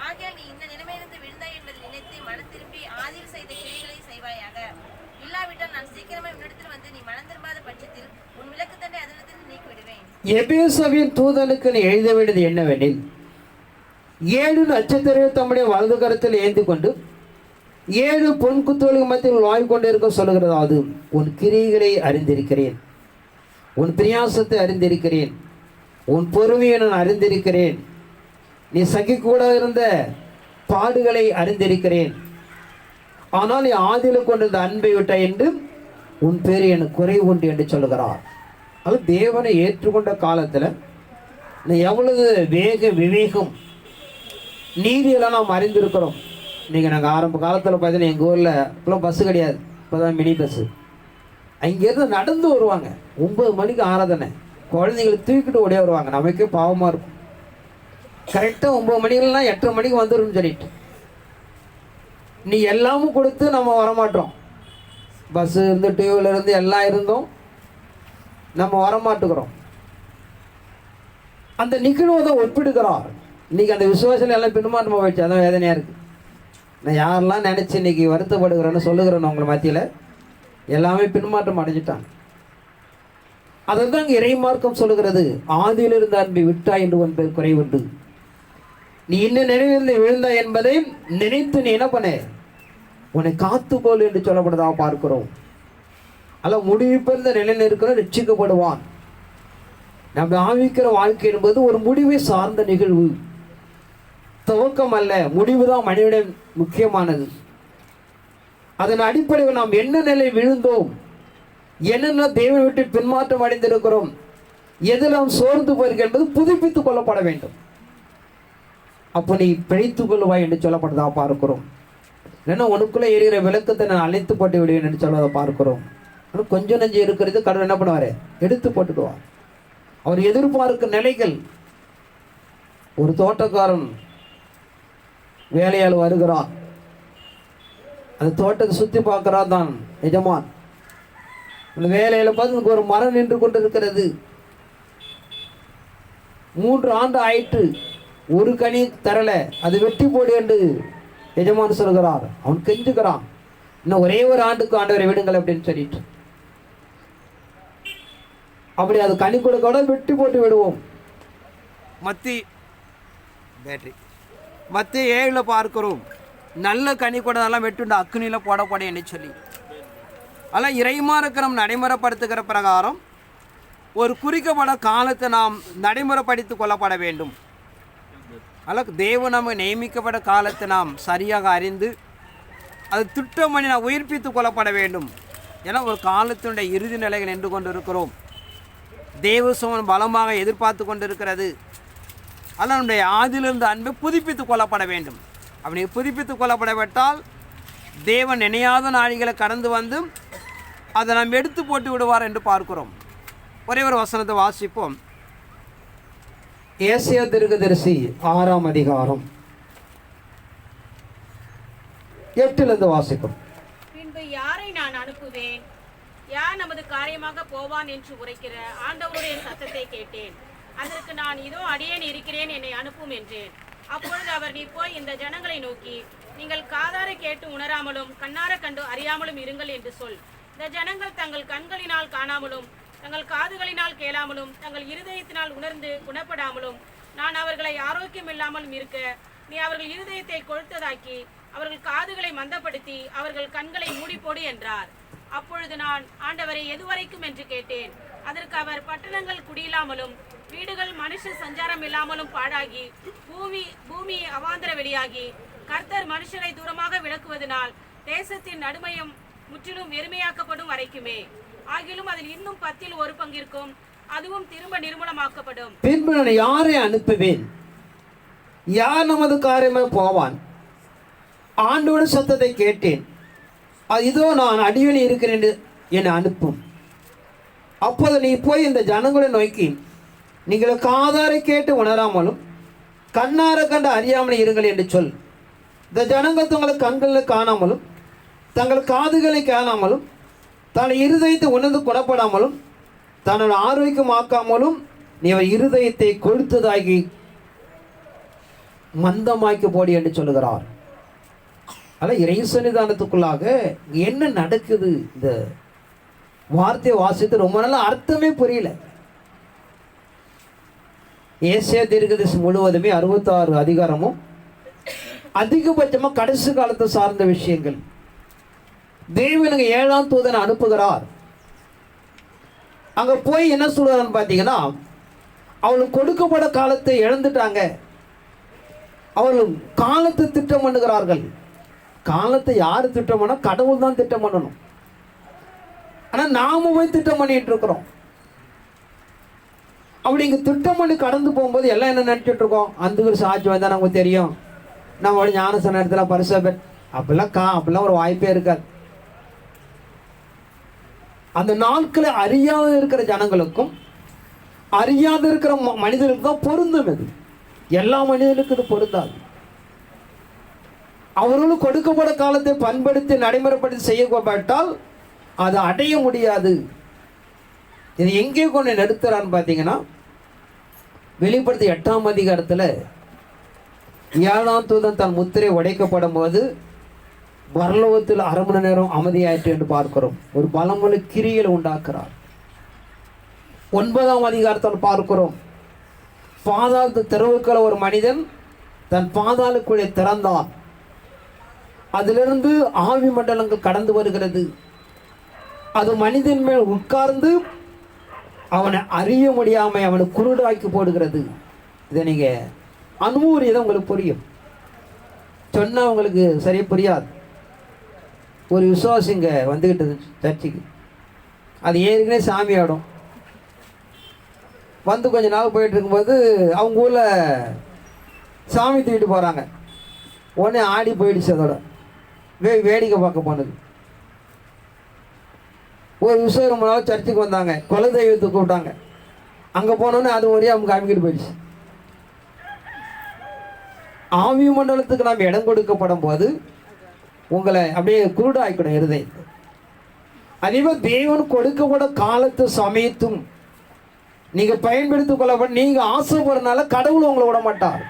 ஆகையால் நீ இந்த நிலைமையிலிருந்து விழுந்தாய் என்பதை நினைத்து மனம் திரும்பி ஆதியில் செய்த கிரியைகளை செய்வாயாக. இல்லாவிட்டால் நான் சீக்கிரமே உன்னிடத்தில் வந்து நீ மனம் திரும்பாத பட்சத்தில் உன் விலக்கு தண்டை அதனிடத்தில் நீக்கி விடுவேன். எபேசுவின் தூதனுக்கு நீ எழுத வேண்டியது என்னவெனில், 7 நட்சத்திரங்கள் தம்முடைய வலது கரத்தில் ஏந்தி கொண்டு 7 பொன் குத்துவலுக்கு மத்தியில் வாய் கொண்டு இருக்க சொல்லுகிறதாவது. உன் கிரியைகளை அறிந்திருக்கிறேன், உன் பிரயாசத்தை அறிந்திருக்கிறேன், உன் பொறுமையை நான் அறிந்திருக்கிறேன், நீ சகிக்கூட இருந்த பாடுகளை அறிந்திருக்கிறேன். ஆனால் நீ ஆதியில் கொண்டிருந்த அன்பை விட்டாய் என்று உன் பேர் எனக்கு குறை உண்டு என்று சொல்லுகிறார். அது தேவனை ஏற்றுக்கொண்ட காலத்தில் எவ்வளவு விவேகம் நீதியெல்லாம் நாம் அறிந்திருக்கிறோம். இன்றைக்கி நாங்கள் ஆரம்ப காலத்தில் பார்த்தீங்கன்னா எங்கள் ஊரில் இப்போலாம் பஸ்ஸு கிடையாது, இப்போ தான் மினி பஸ்ஸு. அங்கேருந்து நடந்து வருவாங்க. 9 மணிக்கு ஆராதனை, குழந்தைங்களை தூக்கிட்டு ஓடியே வருவாங்க. நமக்கே பாவமாக இருக்கும். கரெக்டாக 9 மணிக்கெல்லாம் 8:30 மணிக்கு வந்துடும் சொல்லிட்டு நீ எல்லாமும் கொடுத்து நம்ம வரமாட்டோம். பஸ்ஸு இருந்து டியூவில் இருந்து எல்லாம் இருந்தும் நம்ம வரமாட்டுக்கிறோம். அந்த நிகழ்வை தான் ஒப்பிடுகிறார். இன்னைக்கு அந்த விசுவாசத்தில் எல்லாம் பின்மாற்றமாக போயிடுச்சு. அதான் வேதனையாக இருக்குது. நான் யாரெல்லாம் நினச்சி இன்னைக்கு வருத்தப்படுகிறேன்னு சொல்லுகிறேன்னு உங்களை மத்தியில் எல்லாமே பின்மாற்றம் அடைஞ்சிட்டாங்க. அதை தான் இங்கே இறைமார்க்கம் சொல்லுகிறது. ஆதியில் இருந்த அன்பை விட்டாய் என்று உன் பேர் குறைவுண்டு. நீ இன்னும் நினைவிலிருந்து விழுந்தாய் என்பதை நினைத்து நீ என்ன பண்ண, உன்னை காத்துக்கோள் என்று சொல்லப்படுறதா பார்க்கிறோம். அல்ல முடிவு பெறுந்த நிலையில் இருக்கிற ரட்சிக்கப்படுவான். நம்ம ஆவிக்கிற வாழ்க்கை என்பது ஒரு முடிவை சார்ந்த நிகழ்வு, துவக்கம் அல்ல. முடிவு தான் மனிதனிடம் முக்கியமானது. அதன் அடிப்படையில் நாம் என்ன நிலை விழுந்தோம், என்னென்ன தேவனை விட்டு பின்மாற்றம் அடைந்திருக்கிறோம், எதெல்லாம் சோர்ந்து போயிருக்க என்பது புதுப்பித்துக் கொள்ளப்பட வேண்டும். அப்போ நீ பிழைத்துக் கொள்வாய் என்று சொல்லப்பட்டதா பார்க்கிறோம். இல்லைன்னா உனக்குள்ளே எரிகிற விளக்கத்தை நான் அழைத்து போட்டு விடுவேன் என்று சொல்வதை பார்க்கிறோம். ஆனால் கொஞ்சம் நஞ்சு இருக்கிறது கடவுள் என்ன பண்ணுவார், எடுத்து போட்டுடுவார். அவர் எதிர்பார்க்கும் நிலைகள். ஒரு தோட்டக்காரன் வேலையால் வருகிறான். அந்த தோட்டத்தை சுற்றி பார்க்குறா தான் எஜமான். அந்த வேலையில் பார்த்து ஒரு மரம் நின்று கொண்டு இருக்கிறது. 3 ஆண்டு ஆயிட்டு ஒரு கனி தரல, அது வெட்டி போடு என்று எஜமான் சொல்கிறார். அவன் கெஞ்சுக்கிறான், இன்னும் ஒரே ஒரு ஆண்டுக்கு ஆண்டவரை விடுங்கள் அப்படின்னு சொல்லிட்டு. அப்படி அது கனி கொடுக்க வெட்டி போட்டு விடுவோம். மத்திய 7 பார்க்கிறோம், நல்ல கனி கொடதெல்லாம் வெட்டுண்டு அக்குனியில் போடப்பட என்று சொல்லி. அதெல்லாம் இறைமாறுக்கிறம் நடைமுறைப்படுத்துகிற பிரகாரம் ஒரு குறிக்கப்பட காலத்தை நாம் நடைமுறைப்படுத்தி கொள்ளப்பட வேண்டும். அல்ல தேவன் நம்ம நியமிக்கப்பட்ட காலத்தை நாம் சரியாக அறிந்து அது திட்டம் பண்ணி நாம் உயிர்ப்பித்து கொள்ளப்பட வேண்டும். ஏன்னா ஒரு காலத்தினுடைய இறுதி நிலைகள் நின்று கொண்டு இருக்கிறோம். தேவ சுமன் பலமாக எதிர்பார்த்து கொண்டு இருக்கிறது. அதனால் நம்முடைய ஆதிலிருந்து அன்பை புதுப்பித்து கொள்ளப்பட வேண்டும். அப்படி புதுப்பித்து கொள்ளப்படவிட்டால் தேவன் நினையாத நாளிகளை கடந்து வந்து அதை நாம் எடுத்து போட்டு விடுவார் என்று பார்க்கிறோம். ஒரே ஒரு வசனத்தை வாசிப்போம். ஏசாயா தீர்க்கதரிசி 6ஆம் அதிகாரம் 8 வாசிப்போம். பின்பு யாரை நான் அனுப்புவேன், யார் நமது காரியமாக போவான் என்று உரைக்கிற ஆண்டவருடைய சத்தத்தை கேட்டேன். அதற்கு நான், இதோ அடியேன் இருக்கிறேன், என்னை அனுப்பும் என்றேன். அப்பொழுது அவர், நீ போய் இந்த ஜனங்களை நோக்கி, நீங்கள் காதார கேட்டு உணராமலும் கண்ணார கண்டு அறியாமலும் இருங்கள் என்று சொல். இந்த ஜனங்கள் தங்கள் கண்களினால் காணாமலும் தங்கள் காதுகளினால் கேளாமலும் தங்கள் இருதயத்தினால் உணர்ந்து குணப்படாமலும் நான் அவர்களை ஆரோக்கியம் இல்லாமலும் இருக்க நீ அவர்கள் இருதயத்தை கொழுத்ததாக்கி அவர்கள் காதுகளை மந்தப்படுத்தி அவர்கள் கண்களை மூடிப்போடு என்றார். அப்பொழுது நான், ஆண்டவரை, எதுவரைக்கும் என்று கேட்டேன். அதற்கு அவர், பட்டணங்கள் குடியில்லாமலும் வீடுகள் மனுஷ சஞ்சாரம் இல்லாமலும் பாழாகி பூமி அவாந்தர வெளியாகி கர்த்தர் மனுஷரை தூரமாக விலக்குவதனால் தேசத்தின் நடுமையும் முற்றிலும் வெறுமையாக்கப்படும் வரைக்குமே. ஆகிலும் அதில் இன்னும் 10 ஒரு பங்கிற்கும் அதுவும் திரும்ப நிர்மூலமாக்கப்படும். பின்பு நான் யாரை அனுப்புவேன், யார் நமது காரியமாக போவான்? ஆண்டோட சத்தத்தை கேட்டேன், இதோ நான் அடியேன் இருக்கிறேன், என்னை அனுப்பும். அப்போது நீ போய் இந்த ஜனங்களை நோக்கி, நீங்கள் காதாரை கேட்டு உணராமலும் கண்ணார கண்டு அறியாமலும் இருங்கள் என்று சொல். இந்த ஜனங்கள் தங்கள் கண்களில் காணாமலும் தங்கள் காதுகளை காணாமலும் தன் இருதயத்தை உணர்ந்து குணப்படாமலும் தன்னோட ஆரோக்கியமாக்காமலும் நீ அவர் இருதயத்தை கொழுத்ததாகி மந்தமாக்கி போடி என்று சொல்லுகிறார். அதனால் இறை சன்னிதானத்துக்குள்ளாக என்ன நடக்குது, இந்த வார்த்தையை வாசித்து ரொம்ப நாள் அர்த்தமே புரியல. ஏசாயா தீர்க்கதரிசி முழுவதுமே 66 அதிகாரமும் அதிகபட்சமாக கடைசி காலத்தை சார்ந்த விஷயங்கள். தேவனுக்கு 7ஆம் தூதனை அனுப்புகிறார். அங்கே போய் என்ன சொல்கிறான்னு பார்த்தீங்கன்னா, அவளுக்கு கொடுக்கப்பட காலத்தை இழந்துட்டாங்க. அவர்கள் காலத்தை திட்டம் பண்ணுகிறார்கள். காலத்தை யார் திட்டம் பண்ண? கடவுள் தான் திட்டம் பண்ணணும். ஆனால் நாம போய் திட்டம் பண்ணிட்டு இருக்கிறோம். அப்படி இங்கே திட்டம் பண்ணி கடந்து போகும்போது எல்லாம் என்ன நினச்சிட்டு இருக்கோம்? அந்த ஒரு சாட்சி வந்தால் நமக்கு தெரியும், நம்மளோட ஞானச நேரத்தில் பரிசபெட் அப்படிலாம் ஒரு வாய்ப்பே இருக்காது. அந்த நாட்களை அறியாத இருக்கிற ஜனங்களுக்கும் அறியாத இருக்கிற மனிதர்களுக்கும் தான் பொருந்தும். இது எல்லா மனிதர்களுக்கும் இது பொருந்தாது. அவர்களும் கொடுக்கப்பட காலத்தை பண்படுத்தி நடைமுறைப்படுத்தி செய்யப்பட்டால் அதை அடைய முடியாது. இது எங்கே கொண்டு நிறுத்துறான்னு பார்த்தீங்கன்னா, வெளிப்படுத்தி 8ஆம் அதிகாரத்தில் 7ஆம் தூதன் தன் முத்திரை உடைக்கப்படும் போது பரலோகத்தில் 1/2 மணி நேரம் அமைதியாயிற்று என்று பார்க்கிறோம். ஒரு பலமுள்ள கிரியை உண்டாக்குறார். 9ஆம் அதிகாரத்தில் பார்க்கிறோம், பாதாளத்து தெருவுக்களை ஒரு மனிதன் தன் பாதாளுக்குள்ளே திறந்தான். அதிலிருந்து ஆவி மண்டலங்கள் கடந்து வருகிறது. அது மனிதன் மேல் உட்கார்ந்து அவனை அறிய முடியாமல் அவனை குருடாக்கி போடுகிறது. இதை நீங்கள் அனுபவம் உங்களுக்கு புரியும், சொன்னால் உங்களுக்கு சரியாக புரியாது. ஒரு விசுவாசிங்க வந்துக்கிட்டது சர்ச்சுக்கு. அது ஏற்கனவே சாமி ஆடும். வந்து கொஞ்ச நாள் போயிட்டு இருக்கும்போது அவங்க ஊரில் சாமி தூக்கிட்டு போகிறாங்க. உடனே ஆடி போயிடுச்சு. அதோட வேடிக்கை பார்க்க போனது. ஒரு விஷயம் ரொம்ப நாள் சர்ச்சுக்கு வந்தாங்க, குல தெய்வத்தை கூப்பிட்டாங்க. அங்கே போனோன்னே அது ஒரே அவங்க காமிக்கிட்டு போயிடுச்சு. ஆவி மண்டலத்துக்கு நாம் இடம் கொடுக்கப்படும் போது உங்களை அப்படியே குருடாய்க்கணும் இருதயத்தை. அதேபோல் தேவன் கொடுக்கப்பட காலத்து சமயத்தும் நீங்கள் பயன்படுத்திக் கொள்ளப்பட நீங்கள் ஆசைப்படுறதுனால கடவுள் உங்களை விட மாட்டார்.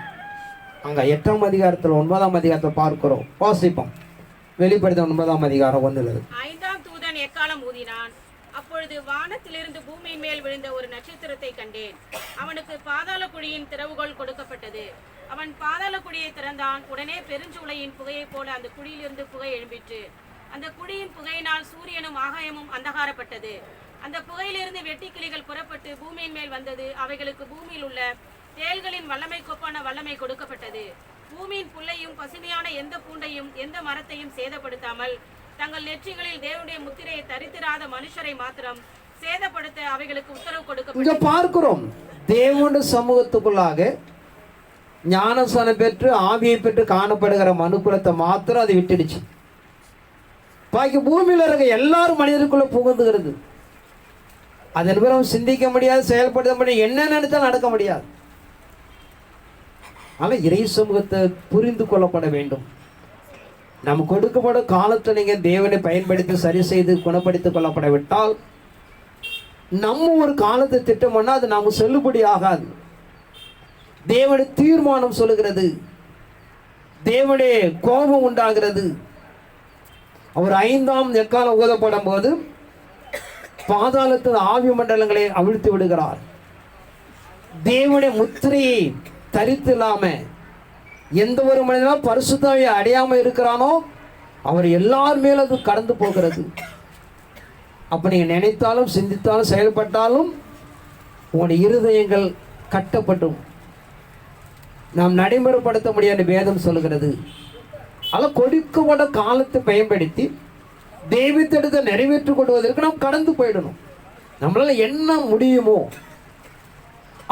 அங்கே 8ஆம் அதிகாரத்தில் 9ஆம் அதிகாரத்தில் பார்க்கிறோம், வாசிப்போம். வெளிப்படுத்த 9ஆம் அதிகாரம் 1. 5ஆம் தூதன் எக்காலம் ஊதினான். அப்பொழுது வானத்திலிருந்து பூமியின் மேல் விழுந்த ஒரு நட்சத்திரத்தை கண்டேன். அவனுக்கு பாதாள குழியின் திறவுகோல் கொடுக்கப்பட்டது. அவன் பாதாள குழியை திறந்தான். உடனே பெருஞ்சூளையின் புகையைப் போல அந்த குழியிலிருந்து புகை எழும்பிற்று. அந்த குழியின் புகையினால் சூரியனும் ஆகாயமும் அந்தகாரப்பட்டது. அந்த புகையிலிருந்து வெட்டுக்கிளிகள் புறப்பட்டு பூமியின் மேல் வந்தது. அவைகளுக்கு பூமியில் உள்ள தேள்களின் வல்லமைக்கொப்பான வல்லமை கொடுக்கப்பட்டது. பூமியின் புல்லையும் பசுமையான எந்த பூண்டையும் எந்த மரத்தையும் சேதப்படுத்தாமல் தங்கள் நெற்றிகளில் தேவனுடைய முத்திரையை தரித்திராத மனுஷரை மாத்திரம் சேதப்படுத்த அவைகளுக்கு உத்தரவு கொடுக்கப்பட்டது. இங்க பார்க்கிறோம், தேவனுடைய சமூகத்துக்குள்ளாக ஞானஸ்நானம் பெற்று ஆவியை பெற்று காணப்படுகிற மனுக்குலத்தை மாத்திரம் அது விட்டுடுச்சு. பாக்கி பூமியில் இருக்க எல்லாரும் மனிதருக்குள்ள புகுந்துகிறது. அதன் பிறகு சிந்திக்க முடியாது, செயல்படுத்த முடியாது, என்ன நினைத்தாலும் நடக்க முடியாது. ஆனால் இறை சமூகத்தை புரிந்து கொள்ளப்பட வேண்டும். நம்ம கொடுக்கப்படும் காலத்தை நீங்கள் தேவனை பயன்படுத்தி சரி செய்து குணப்படுத்திக் கொள்ளப்பட விட்டால் நம்ம ஒரு காலத்தை திட்டம் பண்ணால் அது நமக்கு செல்லுபடி ஆகாது. தேவனுடைய தீர்மானம் சொல்லுகிறது, தேவனுடைய கோபம் உண்டாகிறது. அவர் 5ஆம் எக்காலம் ஊதப்படும் போது பாதாளத்தில் ஆவி மண்டலங்களை அவிழ்த்து விடுகிறார். தேவனுடைய முத்திரையை தரித்து இல்லாம எந்த ஒரு மனிதனும் பரிசுத்தாவியை அடையாம இருக்கிறானோ அவர் எல்லார் மேலும் அது கடந்து போகிறது. அப்ப நீங்க நினைத்தாலும் சிந்தித்தாலும் செயல்பட்டாலும் உங்களுடைய இருதயங்கள் கட்டப்பட்டும் நாம் நடைமுறைப்படுத்த முடியாத வேதம் சொல்லுகிறது. அதனால் கொடுக்கப்பட்ட காலத்தை பயன்படுத்தி தெய்வத்திடத்தை நிறைவேற்றிக் கொள்வதற்கு நாம் கடந்து போயிடணும். நம்மளால என்ன முடியுமோ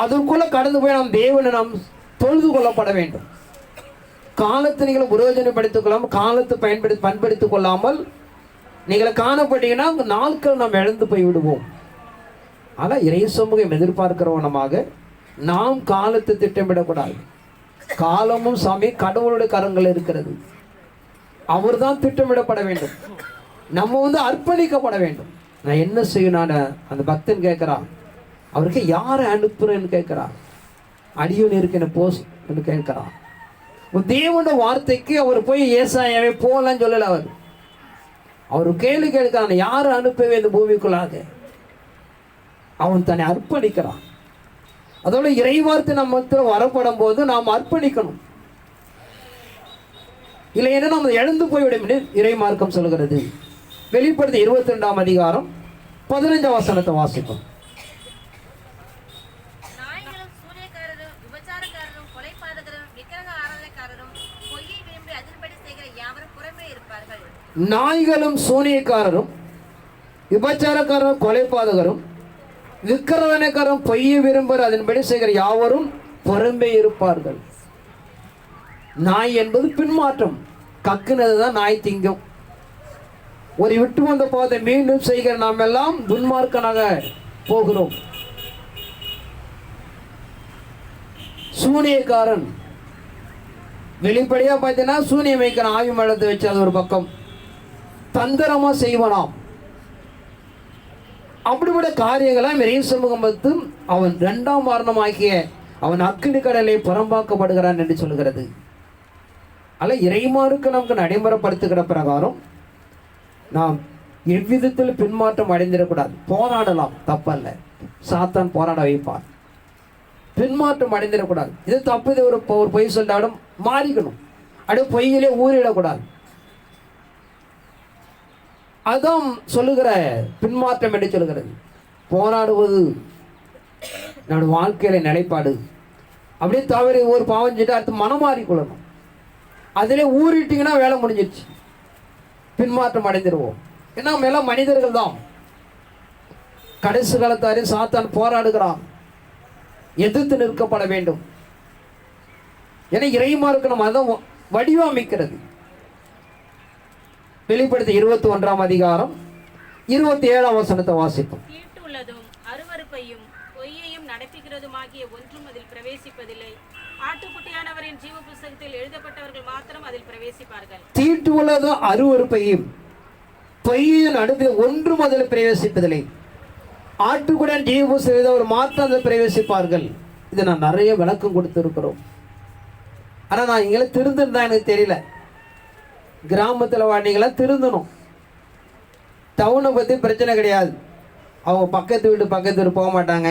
அதற்குள்ள கடந்து போய் நாம் தேவனை நாம் தொழுது கொள்ளப்பட வேண்டும். காலத்தை நீங்கள் பிரயோஜனப்படுத்திக் கொள்ளாமல் காலத்தை பயன்படுத்திக் கொள்ளாமல் நீங்களை காணப்பட்டீங்கன்னா அந்த நாட்கள் நாம் இழந்து போய் விடுவோம். ஆனால் இறை சமூகம் எதிர்பார்க்கிறவனமாக நாம் காலத்தை திட்டமிடக்கூடாது. காலமும் சாமி கடவுளுடைய கரங்கள் இருக்கிறது. அவர் தான் திட்டமிடப்பட வேண்டும். நம்ம அர்ப்பணிக்கப்பட வேண்டும். நான் என்ன செய்யணும்? அந்த பக்தன் கேட்கிறான், அவருக்கு யாரை அனுப்புறேன்னு கேட்கிறான். அடியோன் இருக்கிற போஸ் என்று கேட்கிறான். தேவனுடைய வார்த்தைக்கு அவர் போய் ஏசாயாவே போகலான்னு சொல்லல. அவர் கேள்வி கேட்கிறான், யாரு அனுப்பவே இந்த பூமிக்குள்ளாக? அவன் தன்னை அர்ப்பணிக்கிறான். அதோட இறைவார்த்தை நம்ம வரப்படும் போது நாம் அர்ப்பணிக்கணும். இல்லைன்னா நம்ம எழுந்து போய்விடும் இறை மார்க்கம் சொல்கிறது. வெளிப்படுத்த 22ஆம் அதிகாரம் 15ஆம் வசனத்தை வாசிப்போம். நாய்களும் சூனியக்காரரும் விபச்சாரக்காரரும் கொலைபாதகரும் விக்கிரக ஆராதனைக்காரரும் பொய்யை விரும்பி அதன்படி செய்கிற யாவரும் புறம்பே இருப்பார்கள். நாய்களும் சூனியக்காரரும் விபச்சாரக்காரரும் கொலைபாதகரும் விக்கிரகக்காரரும் பொய்யை விரும்புகிற அதன்படி செய்கிற யாவரும் புறம்பே இருப்பார்கள். நாய் என்பது பின்மாற்றம். கக்குனது தான் நாய் திங்கும். ஒரு விட்டு வந்த பாதை மீண்டும் செய்கிற நாம் எல்லாம் துன்மார்க்கனாக போகிறோம். சூனியக்காரன் வெளிப்படையா பார்த்தீங்கன்னா சூனியம் வைக்கிற ஆவி மலத்தை வச்சு அது ஒரு பக்கம் தந்திரமா செய்வனாம். அப்படிப்பட்ட காரியங்களாம் இறை சமூகம் பார்த்து அவன் 2ஆம் மரணமாகிய அவன் அக்கினி கடலை புறம்பாக்கப்படுகிறான் என்று சொல்கிறது. அல்ல இறைமாருக்கு நமக்கு நடைமுறைப்படுத்துகிற பிரகாரம் நாம் எவ்விதத்தில் பின்மாற்றம் அடைந்திடக்கூடாது. போராடலாம், தப்பல்ல. சாத்தான் போராட வைப்பான். பின்மாற்றம் அடைந்திடக்கூடாது. இது தப்பு. இது ஒரு பொய் சொல்லாடும் மாறிக்கணும். அப்படியே பொய்யிலே ஊறிடக்கூடாது. அதுதான் சொல்லுகிற பின்மாற்றம் என்று சொல்லுகிறது. போராடுவது நம்முடைய வாழ்க்கையில நிலைப்பாடு. அப்படியே தவறி ஒரு பாவம் செஞ்சு அடுத்து மனம் மாறிக்கொள்ளணும். அதிலே ஊறிட்டீங்கன்னா வேலை முடிஞ்சிடுச்சு. பின்மாற்றம் அடைந்துடுவோம். ஏன்னா நம்ம எல்லாம் மனிதர்கள் தான். கடைசி காலத்தாரே சாத்தான் போராடுகிறான். எதிர்த்து நிற்கப்பட வேண்டும். ஏன்னா இறைமாருக்கு நம்ம அதை வடிவமைக்கிறது. வெளிப்படுத்த 21ஆம் அதிகாரம் 27ஆம் வசனத்தை வாசிப்போம். தீட்டுள்ளதும் அருவருப்பையும் பொய்யையும் நடப்பிக்கிறதுமாகிய ஒன்றும் அதில் பிரவேசிப்பதில்லை. ஆட்டுக்குட்டியானவரின் ஜீவ புஸ்தகத்தில் எழுதப்பட்டவர்கள் மாத்திரம் அதில் பிரவேசிப்பார்கள். தீட்டுள்ளதும் அருவருப்பையும் பொய்யின் அடுத்து ஒன்றும் அதில் பிரவேசிப்பதில்லை. ஆட்டுக்குடன் ஜீவ புஸ்தகம் எழுதவர் மாத்திரம் அதில் பிரவேசிப்பார்கள். இதை நான் நிறைய விளக்கம் கொடுத்துருக்கிறோம். ஆனால் நான் இங்கே திருந்துருந்தா எனக்கு தெரியல. கிராமத்தில் வாழ்ந்தீங்களாம் திருந்தணும். டவுனை பற்றி பிரச்சனை கிடையாது. அவங்க பக்கத்து வீடு போக மாட்டாங்க,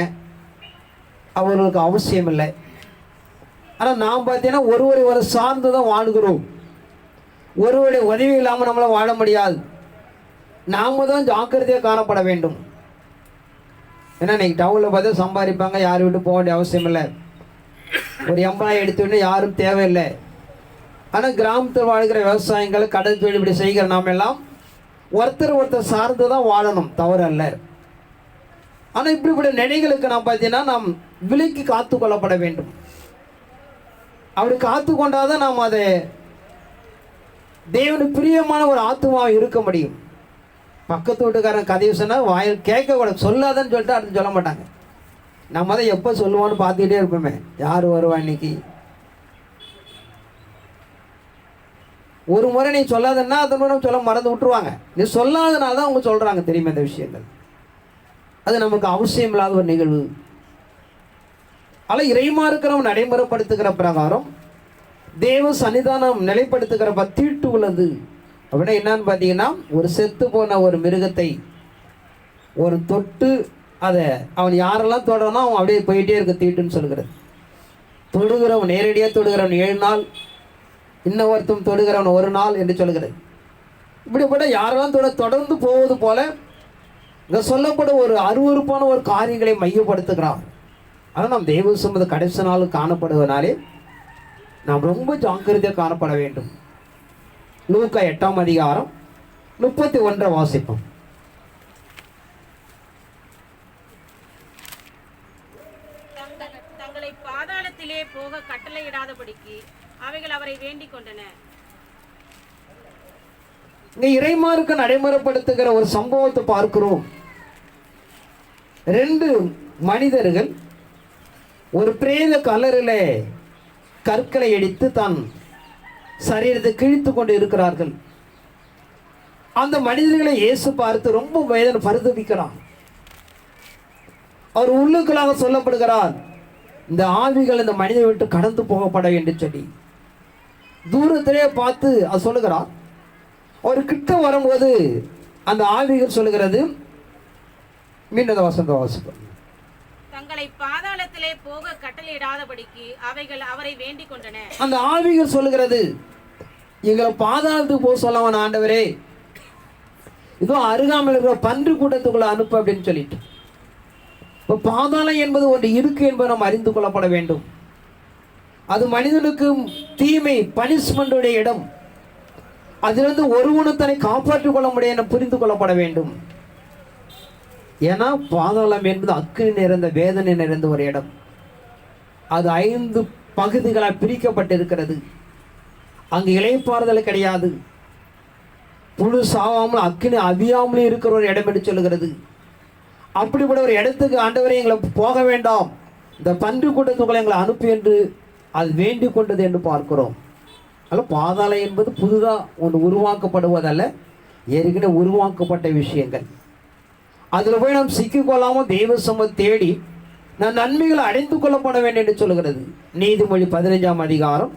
அவர்களுக்கு அவசியம் இல்லை. ஆனால் நாம் பார்த்தீங்கன்னா ஒருவரை சார்ந்து தான் வாழுகிறோம். ஒருவருடைய உதவி இல்லாமல் நம்மளால் வாழ முடியாது. நாம தான் ஜாக்கிரதையாக காணப்பட வேண்டும். ஏன்னா இன்னைக்கு டவுனில் பார்த்தா சம்பாதிப்பாங்க, யார் விட்டு போக வேண்டிய அவசியம் இல்லை. ஒரு எம்ப்ளாய் எடுத்துவிட்டு யாரும் தேவையில்லை. ஆனால் கிராமத்தில் வாழ்கிற விவசாயங்கள், கடல் தொழில் இப்படி செய்கிற நாம் எல்லாம் ஒருத்தர் சார்ந்து தான் வாழணும், தவறு அல்ல. ஆனால் இப்படிப்பட்ட நிலைகளுக்கு நாம் பார்த்தீங்கன்னா நாம் விலைக்கு காத்து கொள்ளப்பட வேண்டும். அப்படி காத்து கொண்டாதான் நாம் அதை தேவனுக்கு பிரியமான ஒரு ஆத்துமாவை இருக்க முடியும். பக்கத்து வீட்டுக்காரன் கதையை சொன்னால் வாயில் கேட்கக்கூடாது, சொல்லாதன்னு சொல்லிட்டு அடுத்து சொல்ல மாட்டாங்க. நம்ம அதை எப்போ சொல்லுவோன்னு பார்த்துக்கிட்டே இருப்போமே, யார் வருவா இன்னைக்கு. ஒரு முறை நீ சொல்லாதன்னா அதனோட சொல்ல மறந்து விட்டுருவாங்க. நீ சொல்லாதனால தான் அவங்க சொல்கிறாங்க தெரியுமா இந்த விஷயங்கள். அது நமக்கு அவசியம் இல்லாத ஒரு நிகழ்வு. ஆனால் இறைமார்க்கிறவன் நடைமுறைப்படுத்துகிற பிரகாரம் தேவ சன்னிதானம் நிலைப்படுத்துகிற தீட்டு உள்ளது அப்படின்னா என்னன்னு பார்த்தீங்கன்னா, ஒரு செத்து போன ஒரு மிருகத்தை ஒரு தொட்டு அதை அவன் யாரெல்லாம் தொடரனோ அவன் அப்படியே போயிட்டே இருக்க தீட்டுன்னு சொல்கிறது. தொடுகிறவன் நேரடியாக தொடுகிறவன் 7 நாள், இன்னொருத்தம் தொடுகிறவன் 1 நாள் என்று சொல்கிறது. இப்படிப்பட்ட யாரெல்லாம் தொடர்ந்து போவது போல இங்கே சொல்லப்படும் ஒரு அருவருப்பான ஒரு காரியங்களை மையப்படுத்துகிறான். ஆனால் நாம் தெய்வ சம்பந்த கடைசி நாள் காணப்படுவதனாலே நாம் ரொம்ப ஜாக்கிரதையாக காணப்பட வேண்டும். லூக்கா 8ஆம் அதிகாரம் 31 வாசிப்போம். தங்களை பாதாளத்திலே போக கட்டளையிடாதபடிக்கு அவைகள் அவரை வேண்டிக் கொண்டன. இங்க இறைமார்க்கு நடைமுறைப்படுத்துகிற ஒரு சம்பவத்தை பார்க்கிறோம். 2 மனிதர்கள் ஒரு பிரேத கல்லறையில கற்களை எடுத்து தன் சரீரத்தை கிழித்து கொண்டு இருக்கிறார்கள். அந்த மனிதர்களை இயேசு பார்த்து ரொம்ப வேதனை பரிதபிக்கிறார். அவர் உள்ளுக்களாக சொல்லப்படுகிறார், இந்த ஆவிகள் இந்த மனிதனை விட்டு கடந்து போகப்பட வேண்டும் சொல்லி தூரத்திலே பார்த்து அது சொல்லுகிறார். அவர் கிட்ட வரும்போது அந்த ஆவிகள் சொல்லுகிறது, மீண்டும் வசந்த வாசிப்போம். தங்களை பாதாளத்திலே போக கட்டளையிடாதபடிக்கு அவைகள் அவரை வேண்டிக் கொண்டன. அந்த ஆவிகள் சொல்லுகிறது, எங்களை பாதாளத்துக்கு போக சொல்லவன் ஆண்டவரே, இதோ அருகாமல் இருக்கிற பன்றி கூட்டத்துக்குள்ள அனுப்பு அப்படின்னு சொல்லிட்டு. இப்போ பாதாளம் என்பது ஒன்று இருக்கு என்பதை நாம் அறிந்து கொள்ளப்பட வேண்டும். அது மனிதனுக்கு தீமை பனிஷ்மெண்டுடைய இடம். அதிலிருந்து ஒருவனு தன்னை காப்பாற்றிக் கொள்ள முடியும் என புரிந்து கொள்ளப்பட வேண்டும். ஏன்னா பாதாளம் என்பது அக்கினி நிறைந்த வேதனை நிறைந்த ஒரு இடம். அது 5 பகுதிகளாக பிரிக்கப்பட்டிருக்கிறது. அங்கு இளைப்பாறுதல் கிடையாது. புழு சாவாமல் அக்கினி அவியாமலே இருக்கிற ஒரு இடம் என்று சொல்லுகிறது. அப்படிப்பட்ட ஒரு இடத்துக்கு ஆண்டவரை எங்களை போக வேண்டாம், இந்த பன்றி கூட்டத்துக்குள்ள எங்களை அனுப்பி என்று அது வேண்டிக் கொண்டது என்று பார்க்கிறோம். அதில் பாதாளம் என்பது புதுதாக ஒன்று உருவாக்கப்படுவதல்ல, ஏற்கனவே உருவாக்கப்பட்ட விஷயங்கள். அதில் போய் நாம் சிக்கிக்கொள்ளாமல் தெய்வ சமூகத்தை தேடி நான் நன்மைகளை அடைந்து கொள்ளப்பட வேண்டும் என்று சொல்கிறது. நீதிமொழி 15ஆம் அதிகாரம்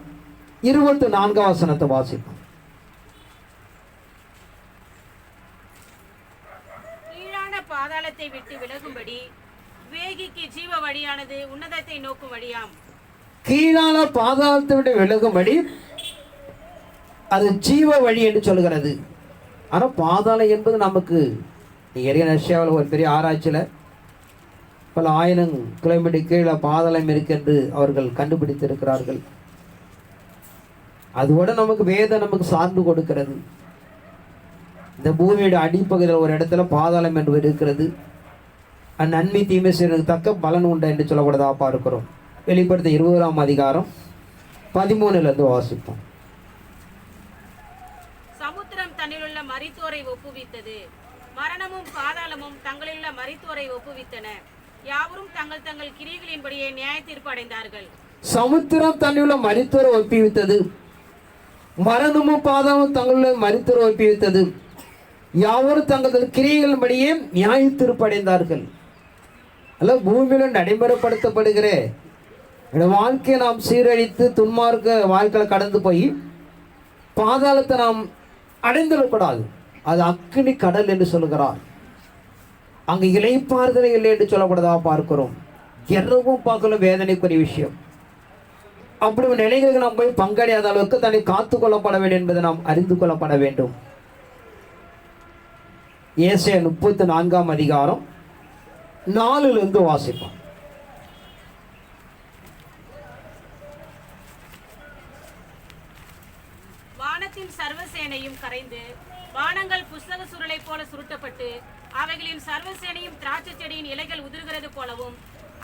24 வசனத்தை வாசிப்போம். கீழான பாதாளத்தை விட்டு விலகும்படி வேகிக்கு ஜீவ வழியானது உன்னதத்தை நோக்கும் வழியாம். கீழான பாதாளத்தை விட்டு விலகும்படி அது ஜீவ வழி என்று சொல்கிறது. ஆனால் பாதாளம் என்பது நமக்கு ரஷ்யாவில் ஒரு பெரிய ஆராய்ச்சியில் பல 1000 கிலோமீட்டர் கீழே பாதாளம் இருக்கென்று அவர்கள் கண்டுபிடித்திருக்கிறார்கள். அதோட நமக்கு வேதம் நமக்கு சார்ந்து கொடுக்கிறது. இந்த பூமியோட அடிப்பகுதியில் ஒரு இடத்துல பாதாளம் என்று இருக்கிறது. நன்மை தீமை செய்வதற்கு தக்க பலன் உண்டு என்று சொல்லக்கூடாதா பார்க்கிறோம். வெளிப்படுத்த 20ஆம் அதிகாரம் 13 வாசிப்போம். சமுத்திரம் தன்னிலுள்ள மரித்தோரை ஒப்புவித்தது, மரணமும் பாதாளமும் தங்களிலுள்ள மரித்தோரை ஒப்புவித்தன. யாவரும் தங்கள் தங்கள் கிரியைகளின்படியே நியாய தீர்ப்பு அடைந்தார்கள். சமுத்திரம் தன்னுள்ள மரித்தோரை ஒப்புவித்தது, மரணமும் பாதாளமும் தங்களுள்ள மரித்தோரை ஒப்புவித்தது. யாவரும் தங்களது கிரியைகளின்படியே நியாய தீர்ப்படைந்தார்கள். அல்ல, பூமியில நடைமுறைப்படுத்தப்படுகிற இந்த வாழ்க்கையை நாம் சீரழித்து துன்மார்க்க வாழ்க்கையில் கடந்து போய் பாதாளத்தை நாம் அடைந்துவிடக்கூடாது. அது அக்கினி கடல் என்று சொல்கிறார். அங்கு இளைப்பாறுதலை இல்லை என்று சொல்லப்படுவதாக பார்க்கிறோம். இரவும் பார்க்கலும் வேதனைக்குரிய விஷயம். அப்படி ஒரு நிலைகளுக்கு நாம் போய் பங்கடையாத அளவுக்கு தன்னை காத்து கொள்ளப்பட வேண்டும் என்பதை நாம் அறிந்து கொள்ளப்பட வேண்டும். ஏசாயா 34 அதிகாரம் 4 வாசிப்போம். வானத்தின் சர்வசேனையும் கரைந்து வானங்கள் புஸ்தக சுருளை போல சுருட்டப்பட்டு அவைகளின் சர்வசேனையும் திராட்சை செடியின் இலைகள் உதிர்கிறது போலவும்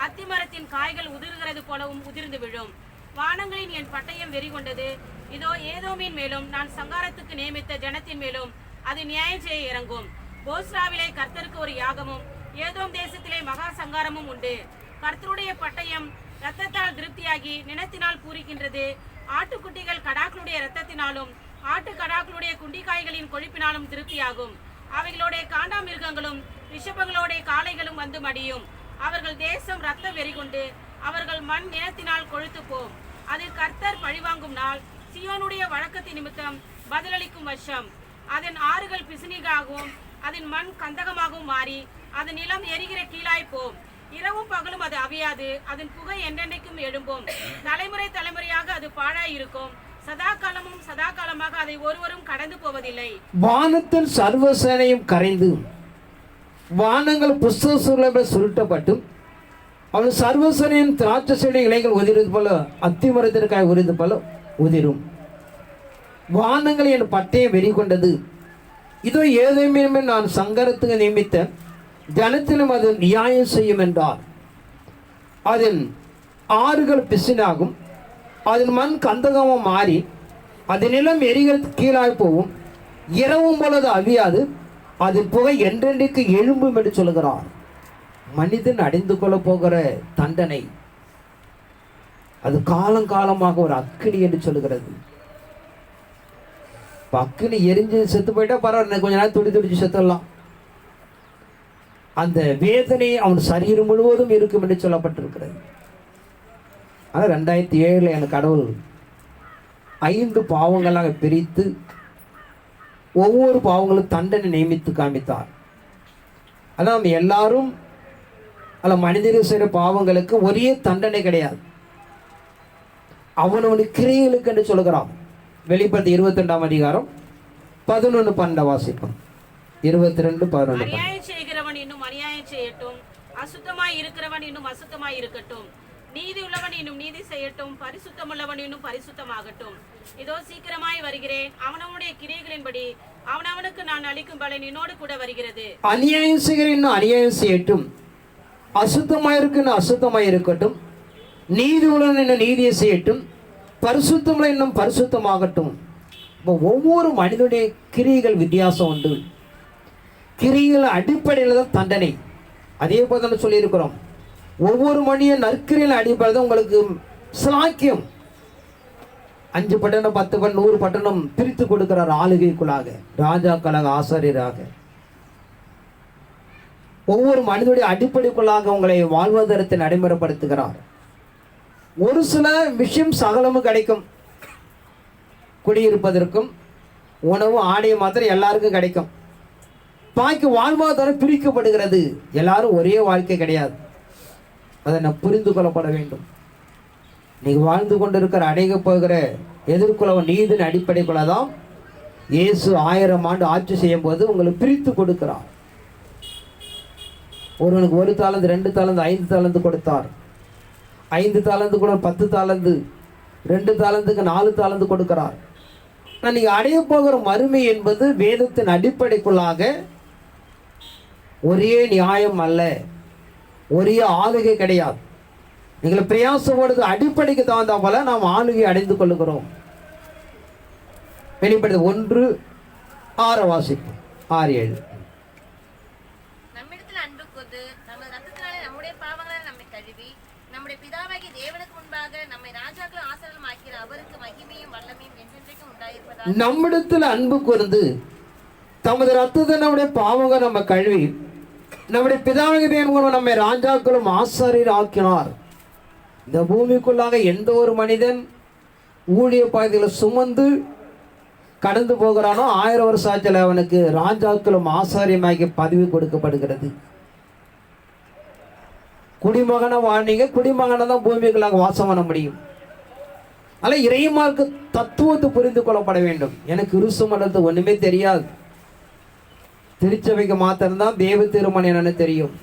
அத்திமரத்தின் காய்கள் உதிர்கிறது போலவும் உதிர்ந்து விழும். வானங்களின் என் பட்டயம் வெறி கொண்டது. இதோ ஏதோமின் மேலும் நான் சங்காரத்துக்கு நியமித்த ஜனத்தின் மேலும் அது நியாயம் செய்ய இறங்கும். போஸ்ராவிலே கர்த்தருக்கு ஒரு யாகமும் ஏதோம் தேசத்திலே மகா சங்காரமும் உண்டு. கர்த்தருடைய பட்டயம் இரத்தத்தால் திருப்தியாகி நினத்தினால் பூரிக்கின்றது. ஆட்டுக்குட்டிகள் கடாக்களுடைய இரத்தத்தினாலும் ஆட்டு கடாக்களுடைய குண்டிக்காய்களின் கொழுப்பினாலும் திருப்தியாகும். அவைகளுடைய காண்டாமிருகங்களும் ரிஷபங்களுடைய காளைகளும் வந்து மடியும். அவர்கள் தேசம் இரத்த வெறி கொண்டு அவர்கள் மண் நிலத்தினால் கொழுத்து போம். அதில் கர்த்தர் பழிவாங்கும் நாள், சியோனுடைய வழக்கத்தின் நிமித்தம் பதிலளிக்கும் வருஷம். அதன் ஆறுகள் பிசினிகாகவும் அதன் மண் கந்தகமாகவும் மாறி அதன் நிலம் எரிகிற கீழாய் போம். இரவும் பகலும் அது அவியாது. அதன் புகை என்றென்றைக்கும் எழும்பும். தலைமுறை தலைமுறையாக அது பாழாய் இருக்கும். சதா காலமாக அதை ஒருவரும் கடந்து போவதில்லை. வானத்தின் சர்வசேனையும் கரைந்து வானங்கள் புஸ்தக சுருளை சுருட்டப்பட்டு அவள் சர்வசேனையின் திராட்சை செடி இலைகள் உதிர்வது போல அத்திமரத்திற்காய் உதிர்வது போல உதிரும். வானங்கள் என் பட்டயம் வெறி கொண்டது. இதோ ஏதேமே நான் சங்கரத்துக்கு நியமித்த ஜனத்திலும் அது நியாயம் செய்யும் என்றார். அதன் ஆறுகள் பிசினாகும். அதன் மண் கந்தகமாக மாறி அதன் நிலம் எரிகிறது கீழாய் போகும். இரவும் பொழுது அவியாது. அதன் புகை என்றென்றைக்கு எழும்பும் என்று சொல்கிறார். மனிதன் அடைந்து கொள்ள போகிற தண்டனை அது காலங்காலமாக ஒரு அக்கினி என்று சொல்கிறது. அக்கினி எரிஞ்சு செத்து போயிட்டா பரவாயில்ல, கொஞ்ச நேரம் துடிச்சு செத்துடலாம். அந்த வேதனை அவன் சரீரம் முழுவதும் இருக்கும் என்று சொல்லப்பட்டிருக்கிறது. ஆனால் 2007 எனக்கு கடவுள் 5 பாவங்களாக பிரித்து ஒவ்வொரு பாவங்களும் தண்டனை நியமித்து காமித்தார். அதான் நம்ம எல்லாரும் அல்ல, மனிதர்கள் செய்கிற பாவங்களுக்கு ஒரே தண்டனை கிடையாது. அவனவனுக்கு கிரியைகளுக்கு என்று சொல்கிறான். வெளிப்படுத்தி 22 அதிகாரம் 11-12 வாசிப்போம். 22-11. அநியாயம் செய்கிறவன் இன்னும் அநியாயம் செய்யட்டும், அசுத்தமாய் இருக்கிறவன் இன்னும் அசுத்தமாய் இருக்கட்டும், நீதி உள்ளவன் இன்னும் நீதி செய்யட்டும், பரிசுத்தம் உள்ளவன் இன்னும் பரிசுத்தமாகட்டும். இதோ சீக்கிரமாய் வருகிறேன். அவனவனுடைய கிரியைகளின்படி அவனவனுக்கு நான் அளிக்கும் பலன் என்னோடு கூட வருகிறது. அநியாயம் செய்கிற இன்னும் அநியாயம் செய்யட்டும், அசுத்தமாயிருக்குன்னு அசுத்தமாய் இருக்கட்டும், நீதி உள்ளவன் இன்னும் நீதியை செய்யட்டும், பரிசுத்தமுள்ள இன்னும் பரிசுத்தமாகட்டும். இப்போ ஒவ்வொரு மனிதனுடைய கிரியைகள் வித்தியாசம் உண்டு. கிரியைகள் அடிப்படையில் தான் தண்டனை. அதே போல் தான் சொல்லியிருக்கிறோம். ஒவ்வொரு மனிதன் நற்கிரியின் அடிப்படையில் தான் உங்களுக்கு சாக்கியம். 5 பட்டணம் 10 பட்டணம் 100 பட்டணம் பிரித்து கொடுக்கிறார் ஆளுகைக்குள்ளாக, ராஜாக்களாக, ஆசாரியராக. ஒவ்வொரு மனிதனுடைய அடிப்படைக்குள்ளாக உங்களை வாழ்வாதாரத்தை நடைமுறைப்படுத்துகிறார். ஒரு சில விஷயம் சகலமும் கிடைக்கும். குடியிருப்பதற்கும் உணவு ஆடை மாத்திரம் எல்லாருக்கும் கிடைக்கும். பாக்கி வாழ்வாதாரம் பிரிக்கப்படுகிறது. எல்லாரும் ஒரே வாழ்க்கை கிடையாது. அதை நான் புரிந்து கொள்ளப்பட வேண்டும். நீங்கள் வாழ்ந்து கொண்டிருக்கிற அடைக போகிற எதிர்கொள்ள நீதின் அடிப்படைக்குள்ள தான் இயேசு 1000 ஆண்டு ஆட்சி செய்யும் போது உங்களை பிரித்து கொடுக்கிறார். ஒருவனுக்கு 1 தாலந்து 2 தாலந்து 5 தாலந்து கொடுத்தார். 5 தாலந்து கூட 10 தாலந்து, 2 தாலந்துக்கு 4 தாலந்து கொடுக்கிறார். நான் நீங்கள் அடைய போகிற மறுமை என்பது வேதத்தின் அடிப்படைக்குள்ளாக ஒரே நியாயம் அல்ல, ஒரே ஆளுகை கிடையாது. நீங்கள் பிரயாசப்படுறது அடிப்படைக்கு தகுந்த போல நாம் ஆளுகை அடைந்து கொள்ளுகிறோம். வெளிப்படுத்த 1:6 வாசிப்போம். 6-7. நம்மிடத்தில் அன்பு கொண்டு நமது ரத்தத்தினாலே நம்முடைய பாவங்களை நம்மை கழுவி நம்முடைய பிதாவாகி தேவனுக்கு முன்பாக நம்மை கிருபையும் வல்லமையும் என்றென்றைக்கும் உண்டாயிருப்பதாக. நம்மிடத்தில் அன்பு கூர்ந்து தமது ரத்தத்தை நம்முடைய பாவங்கள் நம்ம கழுவி நம்முடைய பிதாவின் தேவன் நம்மை ராஜாக்களும் ஆசாரியர் ஆக்கினார். இந்த பூமிக்குள்ளாக எந்த ஒரு மனிதன் ஊழிய பாதைகளை சுமந்து கடந்து போகிறானோ 1000 வருஷம் ஆட்சியில் அவனுக்கு ராஜாக்களும் ஆசாரியமாகி பதவி கொடுக்கப்படுகிறது. குடிமகனை வாழ்ந்தீங்க, குடிமகனை தான் பூமிக்குள்ளாக வாசம் பண்ண முடியும். அதில் இறைமார்க்கு தத்துவத்தை புரிந்து கொள்ளப்பட வேண்டும். எனக்கு கிறிஸ்து மதத்தை ஒன்றுமே தெரியாது, திருச்சபைக்கு மாத்திரம்தான் தேவ திருமணம் என்னன்னு தெரியும்.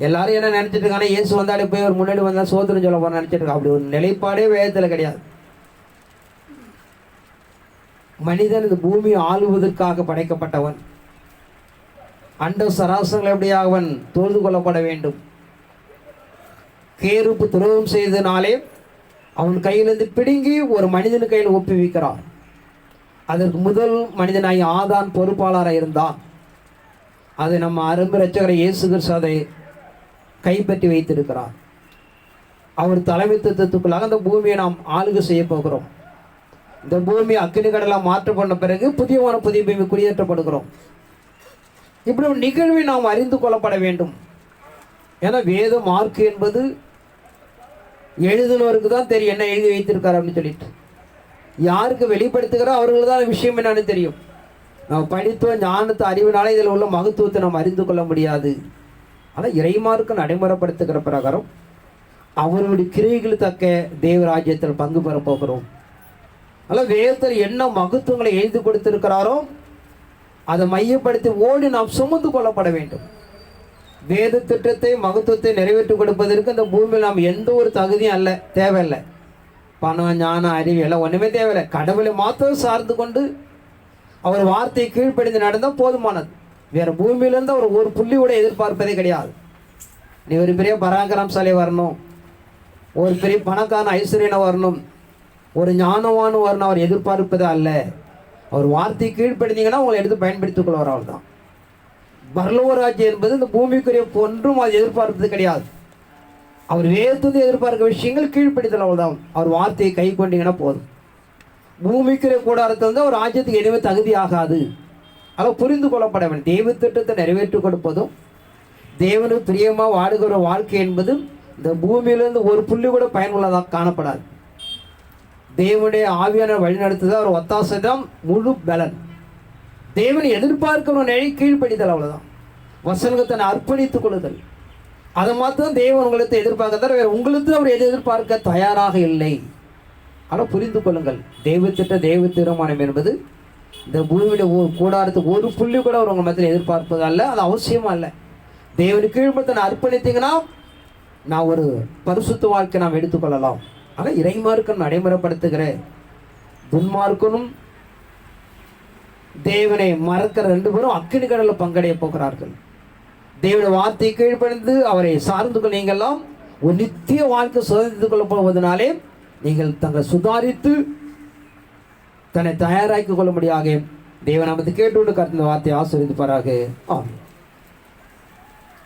எல்லாரும் என்ன நினைச்சிட்டு இருக்காங்க, இயேசு வந்தாலே போய் ஒரு முன்னாடி வந்தால் சோதனை சொல்ல போற நினைச்சிட்டு இருக்காங்க. அப்படி ஒரு நிலைப்பாடே வேதத்தில் கிடையாது. மனிதன் இந்த பூமியை ஆளுவதற்காக படைக்கப்பட்டவன். அண்ட சராசரங்கள் எப்படியா அவன் தொழுது கொள்ளப்பட வேண்டும். கேருப்பு துரோகம் செய்தனாலே அவன் கையிலிருந்து பிடுங்கி ஒரு மனிதன் கையில் ஒப்புவிக்கிறார். அதற்கு முதல் மனிதனாகி ஆதான் பொறுப்பாளராக இருந்தான். அதை நம்ம அருமை இரட்சகர் இயேசு கிறிஸ்து அதை கைப்பற்றி வைத்திருக்கிறார். அவர் தலைமைத்துவத்துக்குள்ளாக அந்த பூமியை நாம் ஆளுகை செய்ய போகிறோம். இந்த பூமி அக்கினி கடலாக மாற்றப்பட்ட பிறகு புதிய பூமி குடியேற்றப்படுகிறோம். இப்படி ஒரு நிகழ்வை நாம் அறிந்து கொள்ளப்பட வேண்டும். ஏன்னா வேத மார்க்கு என்பது எழுதுனவருக்கு தான் தெரியும் என்ன எழுதி வைத்திருக்காரு அப்படின்னு சொல்லிட்டு. யாருக்கு வெளிப்படுத்துகிறோ அவர்களுக்கு தான் விஷயம் என்னன்னு தெரியும். நம்ம படித்துவ ஞானத்தை அறிவினால இதில் உள்ள மகத்துவத்தை நாம் அறிந்து கொள்ள முடியாது. ஆனால் இறைமார்க்கு நடைமுறைப்படுத்துகிற பிரகாரம் அவர்களுடைய கிரியைகள் தக்க தேவராஜ்யத்தில் பங்கு பெற போகிறோம். அதனால் வேதத்தில் என்ன மகத்துவங்களை எழுதி கொடுத்திருக்கிறாரோ அதை மையப்படுத்தி ஓடி நாம் சுமந்து கொள்ளப்பட வேண்டும். வேத திட்டத்தை மகத்துவத்தை நிறைவேற்றி கொடுப்பதற்கு இந்த பூமியில் நாம் எந்த ஒரு தகுதியும் அல்ல, தேவையில்லை. பணம், ஞானம், அறிவு எல்லாம் ஒன்றுமே தேவையில்லை. கடவுளை மாத்திரம் சார்ந்து கொண்டு அவர் வார்த்தையை கீழ்ப்படிந்து நடந்தால் போதுமானது. வேறு பூமியிலேருந்து அவர் ஒரு புள்ளியோட எதிர்பார்ப்பதே கிடையாது. நீ ஒரு பெரிய பராக்கிரமசாலி வரணும், ஒரு பெரிய பணக்கான ஐஸ்வர்யனை வரணும், ஒரு ஞானவானு வரணும் அவர் எதிர்பார்ப்பதே அல்ல. அவர் வார்த்தையை கீழ்ப்படுத்தீங்கன்னா உங்களை எடுத்து பயன்படுத்திக் கொள்வார். அவர் தான் பரலோக ராஜ்யம் என்பது இந்த பூமிக்குரிய ஒன்றும் அது எதிர்பார்ப்பது கிடையாது. அவர் வேதத்திலிருந்து எதிர்பார்க்க விஷயங்கள் கீழ்ப்படுத்தல், அவ்வளோதான். அவர் வார்த்தையை கை கொண்டீங்கன்னா போதும். பூமிக்குரிய கூடாரத்திலிருந்து அவர் ராஜ்யத்துக்கு எதுவுமே தகுதி ஆகாது. அதை புரிந்து கொள்ளப்பட வேண்டும். தெய்வ திட்டத்தை நிறைவேற்றி கொடுப்பதும் தேவனுக்கு பிரியமாக வாடுகிற வாழ்க்கை என்பது இந்த பூமியிலிருந்து ஒரு புள்ளி கூட பயனுள்ளதாக காணப்படாது. தேவனுடைய ஆவியான வழிநடத்துதான் அவர் ஒத்தாசை தான் முழு பலன். தேவனை எதிர்பார்க்கிற நிலை கீழ்ப்படிதல், அவ்வளோதான். வசனத்தை அர்ப்பணித்துக் கொள்ளுதல், அதை மாத்திரம் தேவன் உங்களுக்கு எதிர்பார்க்க, வேறு உங்களுக்கு அவர் எதிர்பார்க்க தயாராக இல்லை. ஆனால் புரிந்து கொள்ளுங்கள், தெய்வ தீர்மானம் என்பது இந்த பூமியுடைய கூடாரத்துக்கு ஒரு புள்ளி கூட அவர் உங்கள் மத்தியில் எதிர்பார்ப்பது அல்ல. அது அவசியமா அல்ல. தேவனுக்கு கீழ்ப்பத்தை அர்ப்பணித்தீங்கன்னா நான் ஒரு பரிசுத்த வாழ்க்கை நாம் எடுத்துக்கொள்ளலாம். ஆனால் இறைமார்க்கன் நடைமுறைப்படுத்துகிற துன்மார்க்கனும் தேவனை மறக்கிற 2 பேரும் அக்கினி கடலில் பங்கடைய போகிறார்கள். தேவனுடைய வார்த்தை கீழ்ப்படிந்து அவரை சார்ந்து கொள்ள நீங்கள்லாம் ஒரு நித்திய வாழ்க்கை சுதந்தித்துக் கொள்ள போவதனாலே நீங்கள் தங்களை சுதாரித்து தன்னை தயாராக்கி கொள்ள முடியாக தேவன் நமக்கு கேட்டு கருத்து வார்த்தையை ஆசீர்வதிப்பாராக. ஆமென்.